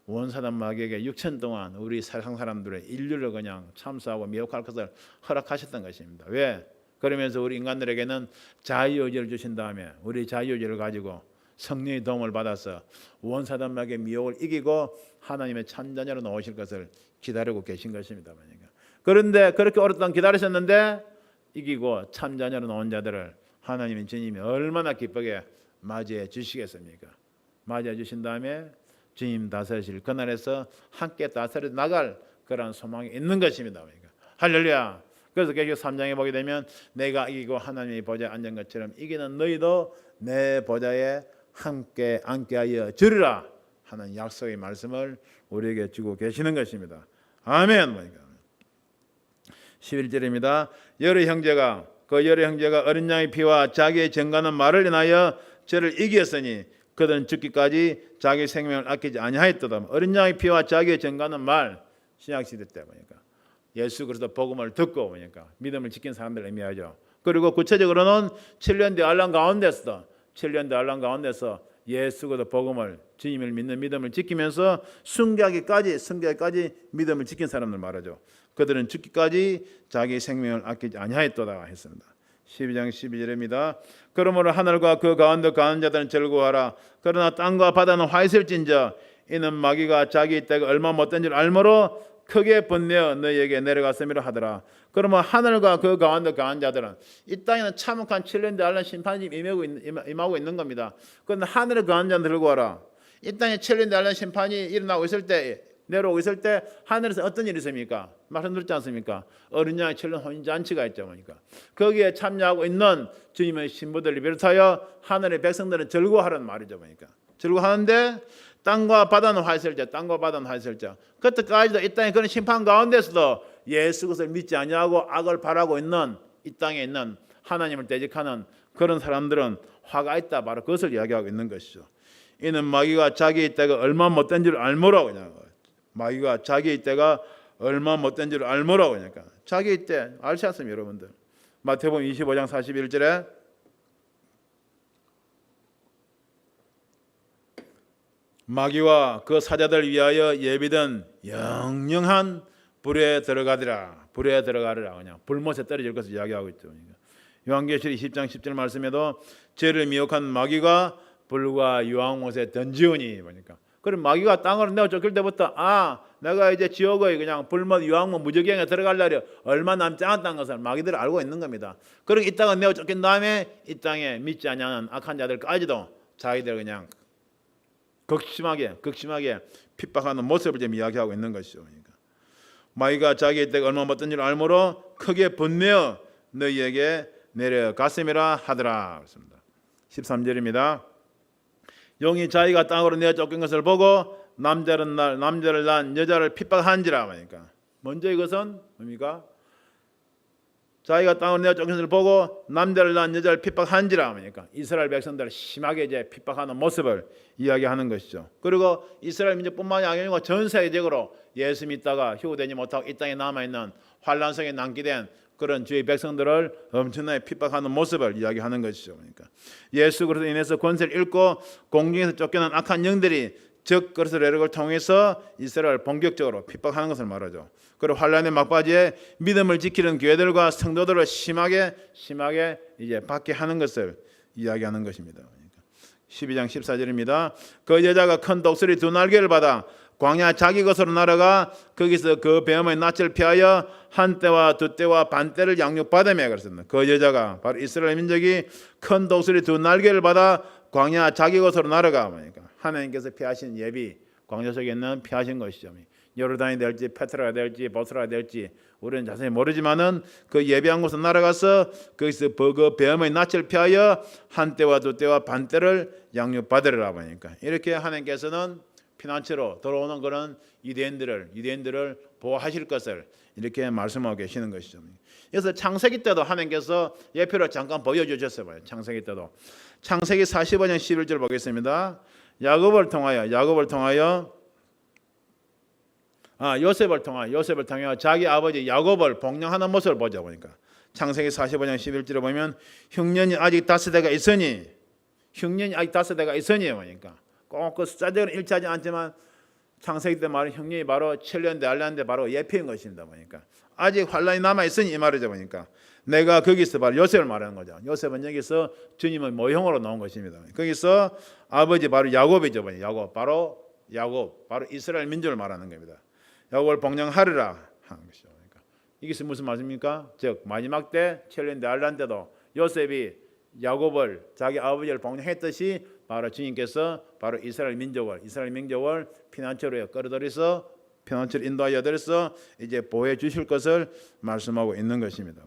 원사단 마귀에게 6천 동안 우리 세상 사람들의 인류를 그냥 참수하고 미혹할 것을 허락하셨던 것입니다. 왜? 그러면서 우리 인간들에게는 자유의지를 주신 다음에 우리 자유의지를 가지고 성령의 도움을 받아서 원사단 마귀의 미혹을 이기고 하나님의 참자녀로 나오실 것을 기다리고 계신 것입니다. 그런데 그렇게 오랫동안 기다리셨는데 이기고 참자녀로 나온 자들을 하나님의 주님이 얼마나 기쁘게 맞이해 주시겠습니까? 맞이해 주신 다음에 주님 다스리실 그날에서 함께 다스려 나갈 그런 소망이 있는 것입니다. 할렐루야. 그래서 계시록 3장에 보게 되면 내가 이기고 하나님의 보좌에 앉은 것처럼 이기는 너희도 내 보좌에 함께 앉게하여 주리라 하는 약속의 말씀을 우리에게 주고 계시는 것입니다. 아멘. 11절입니다. 여러 형제가 어린 양의 피와 자기의 정가는 말을 인하여 저를 이기었으니 그들은 죽기까지 자기 생명을 아끼지 아니하였도다. 어린 양의 피와 자기의 정가는 말, 신약시대 때 보니까 예수 그리스도 복음을 듣고 보니까 믿음을 지킨 사람들을 의미하죠. 그리고 구체적으로는 7년대 알람 가운데서 예수 그리스도 복음을 주님을 믿는 믿음을 지키면서 순교하기까지 믿음을 지킨 사람들 말하죠. 그들은 죽기까지 자기 생명을 아끼지 아니하였도다 했습니다. 12장 12절입니다. 그러므로 하늘과 그 가운데 가는 자들은 즐거워하라. 그러나 땅과 바다는 화있을진저 이는 마귀가 자기 때가 얼마 못된 줄 알므로 크게 번뇌어 너희에게 내려갔음이라 하더라. 그러면 하늘과 그 가운데 가는 자들은 이 땅에는 참혹한 7년대 알란 심판이 임하고 있는 겁니다. 그런데 하늘에 가는 자는 즐거워하라. 이 땅에 7년대 알란 심판이 일어나고 있을 때 내려오고 있을 때 하늘에서 어떤 일이 있습니까? 말씀드렸지 않습니까? 어린 양의 7년 혼인잔치가 있죠. 그러니까 거기에 참여하고 있는 주님의 신부들을 비롯하여 하늘의 백성들은 즐거워하라는 말이죠. 그러니까 즐거워하는데 땅과 바다는 화있을자 그때까지도 이 땅에 그런 심판 가운데서도 예수 그리스도를 믿지 아니하고 악을 바라고 있는 이 땅에 있는 하나님을 대적하는 그런 사람들은 화가 있다. 바로 그것을 이야기하고 있는 것이죠. 이는 마귀가 자기의 때가 얼마 못된 줄 알므로 그냥 마귀가 자기의 때가 얼마 못된 줄 알므로 그러니까 자기의 때 알지 않습니까, 여러분들? 마태복음 25장 41절에 마귀와 그 사자들 위하여 예비된 영영한 불에 들어가리라. 그냥 불못에 떨어질 것을 이야기하고 있죠. 그러니까 요한계시록 20장 10절 말씀에도 죄를 미혹한 마귀가 불과 유황못에 던지우니 보니까 그럼 마귀가 땅으로 내어 쫓길 때부터 내가 이제 지옥의 그냥 불못 유황못 무저기행에 들어가려려 얼마 남지 않았다는 것을 마귀들은 알고 있는 겁니다. 그럼 이 땅을 내어 쫓긴 다음에 이 땅에 믿지 않는 악한 자들까지도 자기들 그냥 극심하게 핍박하는 모습을 지금 이야기하고 있는 것이죠. 그러니까 마귀가 자기의 때가 얼마 못된 줄 알므로 크게 분내어 너희에게 내려갔음이라 하더라. 그렇습니다. 13절입니다. 용이 자기가 땅으로 내어 쫓긴 것을 보고 남자를 난 여자를 핍박한지라. 그러니까 먼저 이것은 뭡니까? 자기가 땅으로 내어 쫓긴 것을 보고 남자를 난 여자를 핍박한지라. 그러니까 이스라엘 백성들을 심하게 이제 핍박하는 모습을 이야기하는 것이죠. 그리고 이스라엘 민족뿐만이 아니고 전 세계적으로 예수 믿다가 휴거되지 못하고 이 땅에 남아있는 환란성에 남기된 그런 주의 백성들을 엄청나게 핍박하는 모습을 이야기하는 것이죠. 그러니까 예수 그리스도로 인해서 권세를 잃고 공중에서 쫓겨난 악한 영들이 즉 그리스도 내력을 통해서 이스라엘을 본격적으로 핍박하는 것을 말하죠. 그리고 환란의 막바지에 믿음을 지키는 교회들과 성도들을 심하게 이제 받게 하는 것을 이야기하는 것입니다. 그러니까 12장 14절입니다. 그 여자가 큰 독수리 2날개를 받아 광야 자기 것으로 날아가 거기서 그 배움의 낯을 피하여 한때와 두때와 반때를 양육받으며 그랬습니다. 그 여자가 바로 이스라엘 민족이 큰 독수리 2날개를 받아 광야 자기 것으로 날아가 보니까 하나님께서 피하신 예비 광야 속에 있는 피하신 것이죠. 요르단이 될지 페트라가 될지 보스라가 될지 우리는 자세히 모르지만은 그 예비한 곳으로 날아가서 거기서 그 배움의 낯을 피하여 한때와 두때와 반때를 양육받으리라 보니까 이렇게 하나님께서는 피난처로 돌아오는 그런 유대인들을 보호하실 것을 이렇게 말씀하고 계시는 것이죠. 그래서 창세기 때도 하나님께서 예표를 잠깐 보여주셨어요. 창세기 때도 창세기 45년 11절 보겠습니다. 야곱을 통하여 요셉을 통하여 자기 아버지 야곱을 복령하는 모습을 보자 보니까 창세기 45장 11절에 보면 흉년이 아직 5대가 있으니 보니까 꼭 그 숫자적으로 일치하지 않지만 창세기 때 말은 흉년이 바로 7년대 알란데 바로 예표인 것입니다. 보니까 아직 환란이 남아 있으니 이 말이죠. 보니까 내가 거기서 바로 요셉을 말하는 거죠. 요셉은 여기서 주님의 모형으로 나온 것입니다. 거기서 아버지 바로 야곱이죠. 바로 이스라엘 민족을 말하는 겁니다. 야곱을 복령하리라 하는 것이죠. 그러니까 이것이 무슨 말입니까? 즉 마지막 때 7년대 알란 때도 요셉이 야곱을 자기 아버지를 봉양했듯이 바로 주님께서 바로 이스라엘 민족을 피난처로 끌어들여서 피난처로 인도하여 드려서 이제 보호해 주실 것을 말씀하고 있는 것입니다.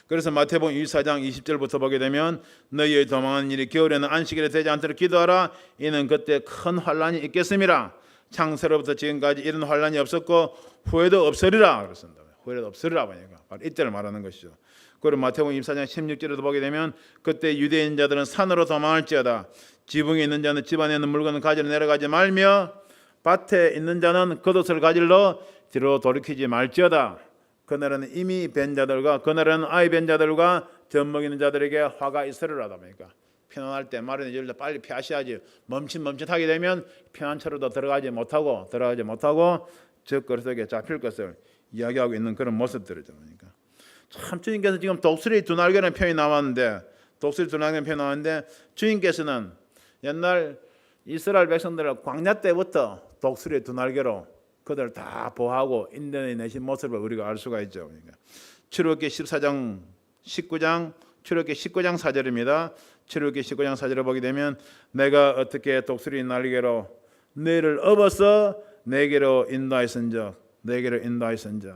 그래서 마태복음 24장 20절부터 보게 되면 너희의 도망하는 일이 겨울에는 안식일에 되지 않도록 기도하라. 이는 그때 큰 환란이 있겠습니다. 창세로부터 지금까지 이런 환란이 없었고 후에도 없으리라 그랬습니다. 후에도 없으리라 보니까 바로 이때를 말하는 것이죠. 그리고 마태복음 24장 16절에도 보게 되면 그때 유대인 자들은 산으로 도망할지어다. 지붕에 있는 자는 집안에 있는 물건을 가지러 내려가지 말며 밭에 있는 자는 겉옷을 가지러 뒤로 돌이키지 말지어다. 그날은 이미 뵌 자들과 그날은 아이 뵌 자들과 젖먹이는 자들에게 화가 있으리라다 보니까 피난할 때 마련해 줄 때 빨리 피하셔야지. 멈칫하게 되면 피난처로도 들어가지 못하고 적그리스도에게 잡힐 것을 이야기하고 있는 그런 모습들이죠. 그러니까 참 주님께서 지금 독수리 두 날개라는 표현이 나왔는데 주님께서는 옛날 이스라엘 백성들을 광야 때부터 독수리 두 날개로 그들을 다 보호하고 인도해 내신 모습을 우리가 알 수가 있죠. 그러니까 출애굽기 19장 4절입니다. 출애굽기 19장 4절을 보게 되면 내가 어떻게 독수리 날개로 너희를 업어서 내게로 인도하였은즉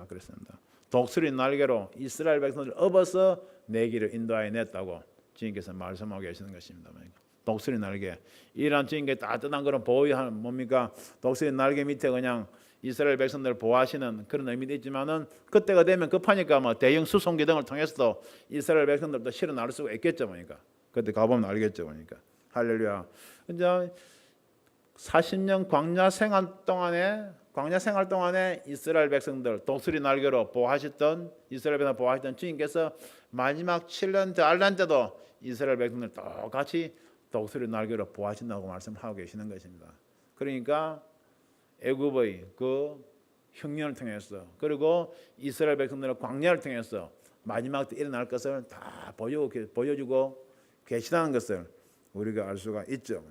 그랬습니다. 독수리 날개로 이스라엘 백성들을 업어서 내게로 인도하여 냈다고 주님께서 말씀하고 계시는 것입니다. 독수리 날개 이란 주님께 따뜻한 그런 보호이 뭡니까? 독수리 날개 밑에 그냥 이스라엘 백성들을 보호하시는 그런 의미도 있지만은 그때가 되면 급하니까 뭐 대형 수송기 등을 통해서도 이스라엘 백성들도 실어 나올 수가 있겠죠. 그러니까 그때 가보면 알겠죠. 그러니까 할렐루야. 이제 40년 광야 생활 동안에 이스라엘 백성들 독수리 날개로 보호하셨던 이스라엘 백성을 보호하셨던 주님께서 마지막 7년 달란 때도 이스라엘 백성들 똑같이 독수리 날개로 보호하신다고 말씀하고 계시는 것입니다. 그러니까 애굽의 그 흉년을 통해서 그리고 이스라엘 백성들의 광야를 통해서 마지막 때 일어날 것을 다 보여주고 계시다는 것을 우리가 알 수가 있죠.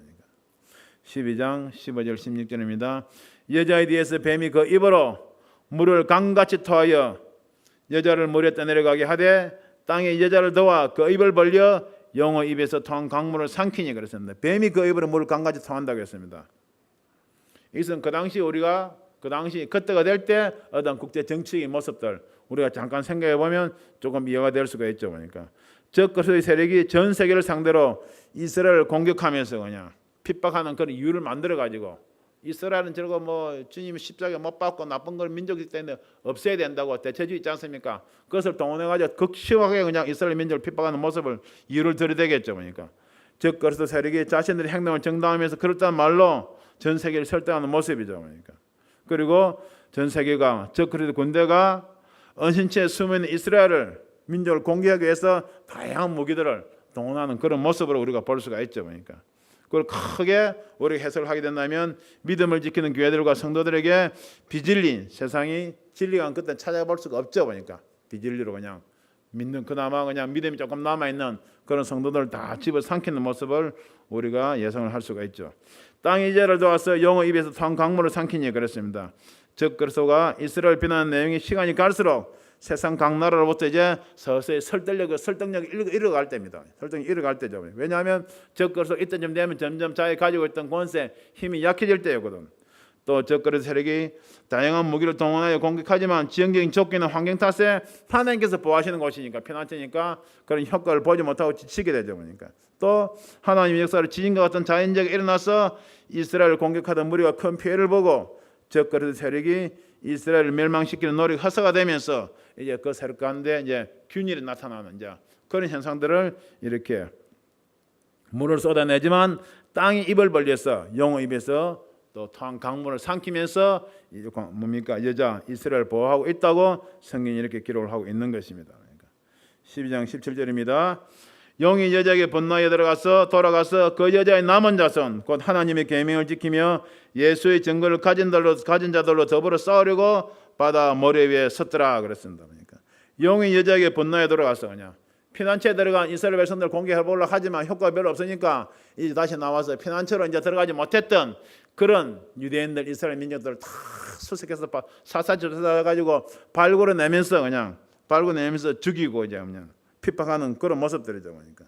12장 15절 16절입니다. 여자에 대해서 뱀이 그 입으로 물을 강같이 토하여 여자를 물에 떠내려가게 하되 땅에 여자를 도와 그 입을 벌려 영어 입에서 토한 강물을 삼키니 그랬습니다. 뱀이 그 입으로 물을 강같이 토한다고 했습니다. 이것은 그 당시 그때가 될 때 어떤 국제 정치의 모습들 우리가 잠깐 생각해 보면 조금 이해가 될 수가 있죠. 그러니까 적그리스도의 세력이 전 세계를 상대로 이스라엘을 공격하면서 그냥 핍박하는 그런 이유를 만들어 가지고 이스라엘은 저거 뭐 주님 십자가에 못 박고 나쁜 걸 민족이기 때문에 없애야 된다고 대체주의 있지 않습니까? 그것을 동원해 가지고 극심하게 그냥 이스라엘 민족을 핍박하는 모습을 이유를 들이대겠죠. 그러니까 적그리스도 세력이 자신들의 행동을 정당화하면서 그렇다는 말로 전 세계를 설득하는 모습이죠. 그러니까 그리고 전 세계가 적그리스도 군대가 은신처에 숨어 있는 이스라엘을 민족을 공격하기 위해서 다양한 무기들을 동원하는 그런 모습으로 우리가 볼 수가 있죠. 그러니까 그걸 크게 우리가 해석을 하게 된다면 믿음을 지키는 교회들과 성도들에게 비진리 세상이 진리가 그때 찾아볼 수가 없죠. 그러니까 비진리로 그냥 믿는 그나마 그냥 믿음이 조금 남아 있는 그런 성도들을 다 집어삼키는 모습을 우리가 예상을 할 수가 있죠. 땅이 죄를 도와서 영어 입에서 토한 강물을 삼키니 그랬습니다. 적그리스도가 이스라엘 비난하는 내용이 시간이 갈수록 세상 각 나라로부터 이제 서서히 설득력이 잃어갈 때입니다. 설득력이 잃어갈 때죠. 왜냐하면 적그리스도 이때쯤 되면 점점 자기 가지고 있던 권세, 힘이 약해질 때였거든. 또 적그리스도 세력이 다양한 무기를 동원하여 공격하지만 지형적인 조건이나 환경 탓에 하나님께서 보호하시는 곳이니까 피난처니까 그런 효과를 보지 못하고 지치게 되죠. 그러니까 또 하나님의 역사를 지진과 같은 자연재해가 일어나서 이스라엘을 공격하던 무리가 큰 피해를 보고 적그리스도 세력이 이스라엘을 멸망시키는 노력이 허사가 되면서 이제 그 세력 가운데 이제 균일이 나타나는 이제 그런 현상들을 이렇게 물을 쏟아내지만 땅이 입을 벌려서 영어 입에서 또 토한 강물을 삼키면서 뭡니까 여자 이스라엘 보호하고 있다고 성경이 이렇게 기록을 하고 있는 것입니다. 그러니까 12장 17절입니다. 영이 여자에게 번뇌에 들어가서 돌아가서 그 여자의 남은 자손 곧 하나님의 계명을 지키며 예수의 증거를 가진 자들로 더불어 싸우려고 바다 모래 위에 섰더라 그랬습니다. 그러니까 영이 여자에게 번뇌에 들어가서 그냥 피난처에 들어간 이스라엘 백성들 공격해 보려고 하지만 효과가 별로 없으니까 이제 다시 나와서 피난처로 이제 들어가지 못했던 그런 유대인들 이스라엘 민족들을 다 수색해서 사사지로 가지고 발굴해내면서 죽이고 이제 그냥 핍박하는 그런 모습들이죠. 그러니까.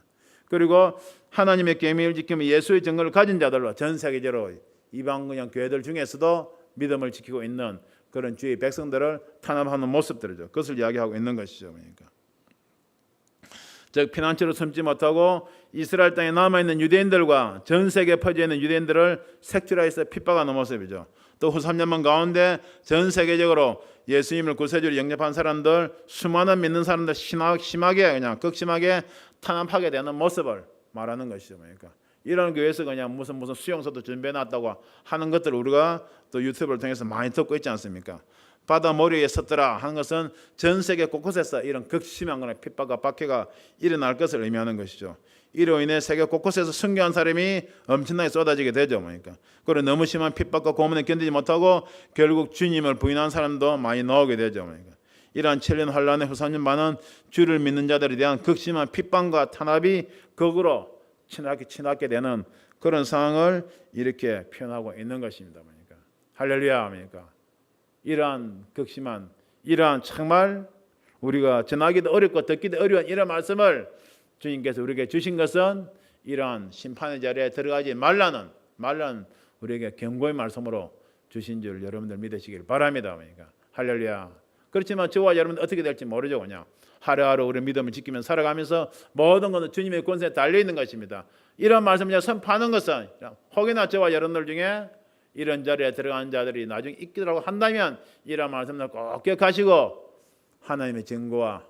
그리고 하나님의 계명을 지키며 예수의 증거를 가진 자들로 전 세계적으로 이방 그냥 교회들 중에서도 믿음을 지키고 있는 그런 주의 백성들을 탄압하는 모습들이죠. 그것을 이야기하고 있는 것이죠. 그러니까. 즉 피난처로 숨지 못하고 이스라엘 땅에 남아있는 유대인들과 전 세계에 퍼져 있는 유대인들을 색출하여서 핍박하는 모습이죠. 또 후 3년만 가운데 전 세계적으로 예수님을 구세주로 영접한 사람들, 수많은 믿는 사람들 심하게 그냥 극심하게 탄압하게 되는 모습을 말하는 것이죠. 그러니까 이런 교회에서 그냥 무슨 수용소도 준비해놨다고 하는 것들을 우리가 또 유튜브를 통해서 많이 듣고 있지 않습니까? 바다 머리에 섰더라 하는 것은 전 세계 곳곳에서 이런 극심한 거나 핍박과 박해가 일어날 것을 의미하는 것이죠. 이로 인해 세계 곳곳에서 순교한 사람이 엄청나게 쏟아지게 되죠. 그러니까 그리고 너무 심한 핍박과 고문을 견디지 못하고 결국 주님을 부인한 사람도 많이 나오게 되죠. 그러니까 이러한 7년 환란의 후 3년 반은 주를 믿는 자들에 대한 극심한 핍박과 탄압이 극으로 치닫게 되는 그런 상황을 이렇게 표현하고 있는 것입니다. 그러니까 할렐루야. 그러니까 이러한 극심한 이러한 정말 우리가 전하기도 어렵고 듣기도 어려운 이런 말씀을 주님께서 우리에게 주신 것은 이러한 심판의 자리에 들어가지 말라는 우리에게 경고의 말씀으로 주신 줄 여러분들 믿으시길 바랍니다. 그러니까 할렐루야. 그렇지만 저와 여러분들 어떻게 될지 모르죠. 그냥 하루하루 우리 믿음을 지키며 살아가면서 모든 것은 주님의 권세에 달려 있는 것입니다. 이런 말씀을 선포하는 것은 혹여나 저와 여러분들 중에 이런 자리에 들어간 자들이 나중에 있기라고 한다면 이런 말씀을 꼭 기억하시고 하나님의 증거와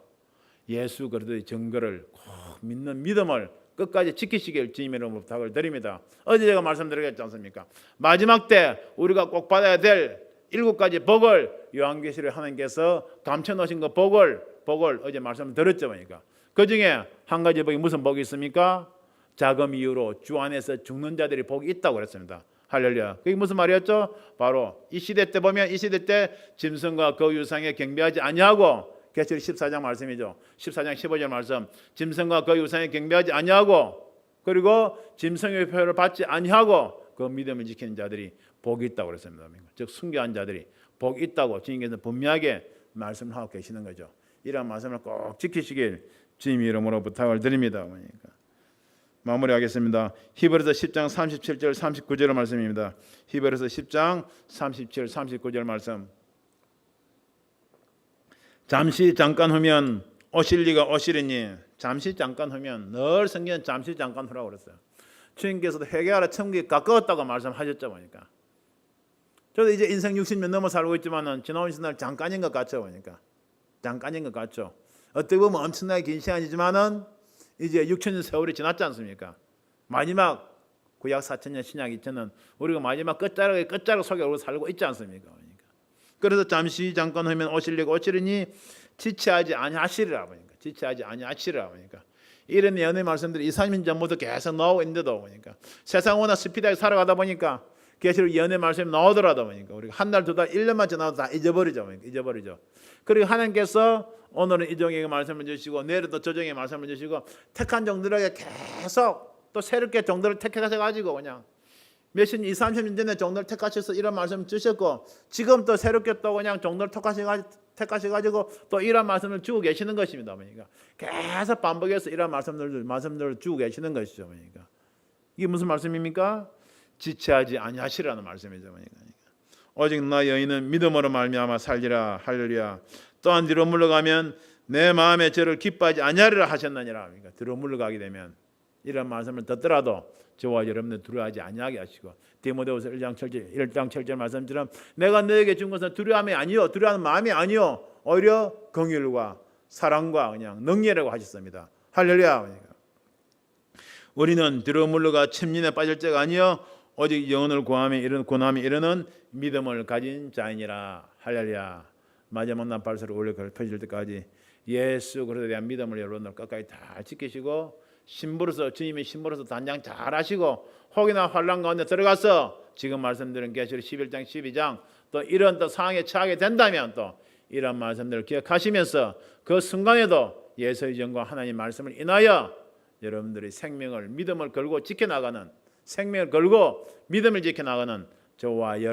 예수 그리스도의 증거를 꼭 믿는 믿음을 끝까지 지키시길 주님의 이름으로 부탁을 드립니다. 어제 제가 말씀드렸지 않습니까? 마지막 때 우리가 꼭 받아야 될 7가지 복을 요한계시록 하나님께서 감춰놓으신 그 복을 어제 말씀드렸죠. 그러니까 그 중에 한 가지 복이 무슨 복이 있습니까? 자금 이후로 주 안에서 죽는 자들이 복이 있다고 그랬습니다. 할렐루야. 그게 무슨 말이었죠? 바로 이 시대 때 보면 이 시대 때 짐승과 그 유상에 경배하지 아니하고 계시록 14장 말씀이죠. 14장 15절 말씀. 짐승과 그 유상에 경배하지 아니하고 그리고 짐승의 표를 받지 아니하고 그 믿음을 지키는 자들이 복이 있다고 그랬습니다. 즉 순교한 자들이 복이 있다고 주님께서 분명하게 말씀을 하고 계시는 거죠. 이런 말씀을 꼭 지키시길 주님 이름으로 부탁을 드립니다. 그러니까. 마무리하겠습니다. 히브리서 10장 37절 39절 말씀입니다. 히브리서 10장 37, 39절 말씀. 잠시 잠깐 후면 오실 리가 오시리니 잠시 잠깐 후면 늘 성경은 잠시 잠깐 후라고 그랬어요. 주님께서도 회개하라 천국이 가까웠다고 말씀하셨죠. 보니까 저도 이제 인생 60년 넘어 살고 있지만은 지나온 시날 잠깐인 것 같죠. 보니까 잠깐인 것 같죠. 어떻게 보면 엄청나게 긴 시간이지만은 이제 6천년 세월이 지났지 않습니까? 마지막 구약 4천년 신약 2천년 우리가 마지막 끝자락 속에 우리가 살고 있지 않습니까? 그러니까. 그래서 잠시 잠깐 하면 오실리고 오시리니 지체하지 아니하시리라 보니까 지체하지 아니하시리라 보니까 이런 예언의 말씀들이 2, 3년 전부터 계속 나오고 있는데도 보니까 세상 워낙 스피드하게 살아가다 보니까 계시록 예언의 말씀이 나오더라도 보니까 우리가 한 달, 두 달, 1년만 지나도 다 잊어버리죠. 잊어버리죠. 그리고 하나님께서 오늘은 이 종에게 말씀을 주시고 내일은 저 종에게 말씀을 주시고 택한 종들에게 계속 또 새롭게 종들을 택하셔가지고 그냥 몇십 년, 2, 30년 전에 종들을 택하셔서 이런 말씀을 주셨고 지금 또 새롭게 또 그냥 종들을 택하셔가지고 또 이런 말씀을 주고 계시는 것입니다. 그러니까 계속 반복해서 이런 말씀들을 주고 계시는 것이죠. 그러니까 이게 무슨 말씀입니까? 지체하지 아니하시라는 말씀이죠. 그러니까 오직 나 여인은 믿음으로 말미암아 살리라. 할렐루야. 또한 뒤로 물러가면 내 마음에 저를 기뻐하지 아니하리라 하셨느니라. 그러니까 뒤로 물러가게 되면 이런 말씀을 듣더라도 저와 여러분들 두려워하지 아니하게 하시고 디모데후서 1장 7절 말씀처럼 내가 너에게 준 것은 두려움이 아니요 두려워하는 마음이 아니요 오히려 긍휼과 사랑과 그냥 능력이라고 하셨습니다. 할렐루야. 그러니까 우리는 뒤로 물러가 침륜에 빠질 자가 아니요 오직 영혼을 구함에 이르는 믿음을 가진 자이니라. 할렐루야. 마지막 날 발소리 올려 펼칠 때까지 예수 그리스도에 대한 믿음을 여러분들 끝까지 다 지키시고 신부로서 주님의 신부로서 단장 잘 하시고 혹이나 환난 가운데 들어가서 지금 말씀드린 계시록 11장 12장 또 이런 또 상황에 처하게 된다면 또 이런 말씀들을 기억하시면서 그 순간에도 예수의 정과 하나님 말씀을 인하여 여러분들의 생명을 믿음을 걸고 지켜나가는 생명을 걸고 믿음을 지켜나가는 저와 여러분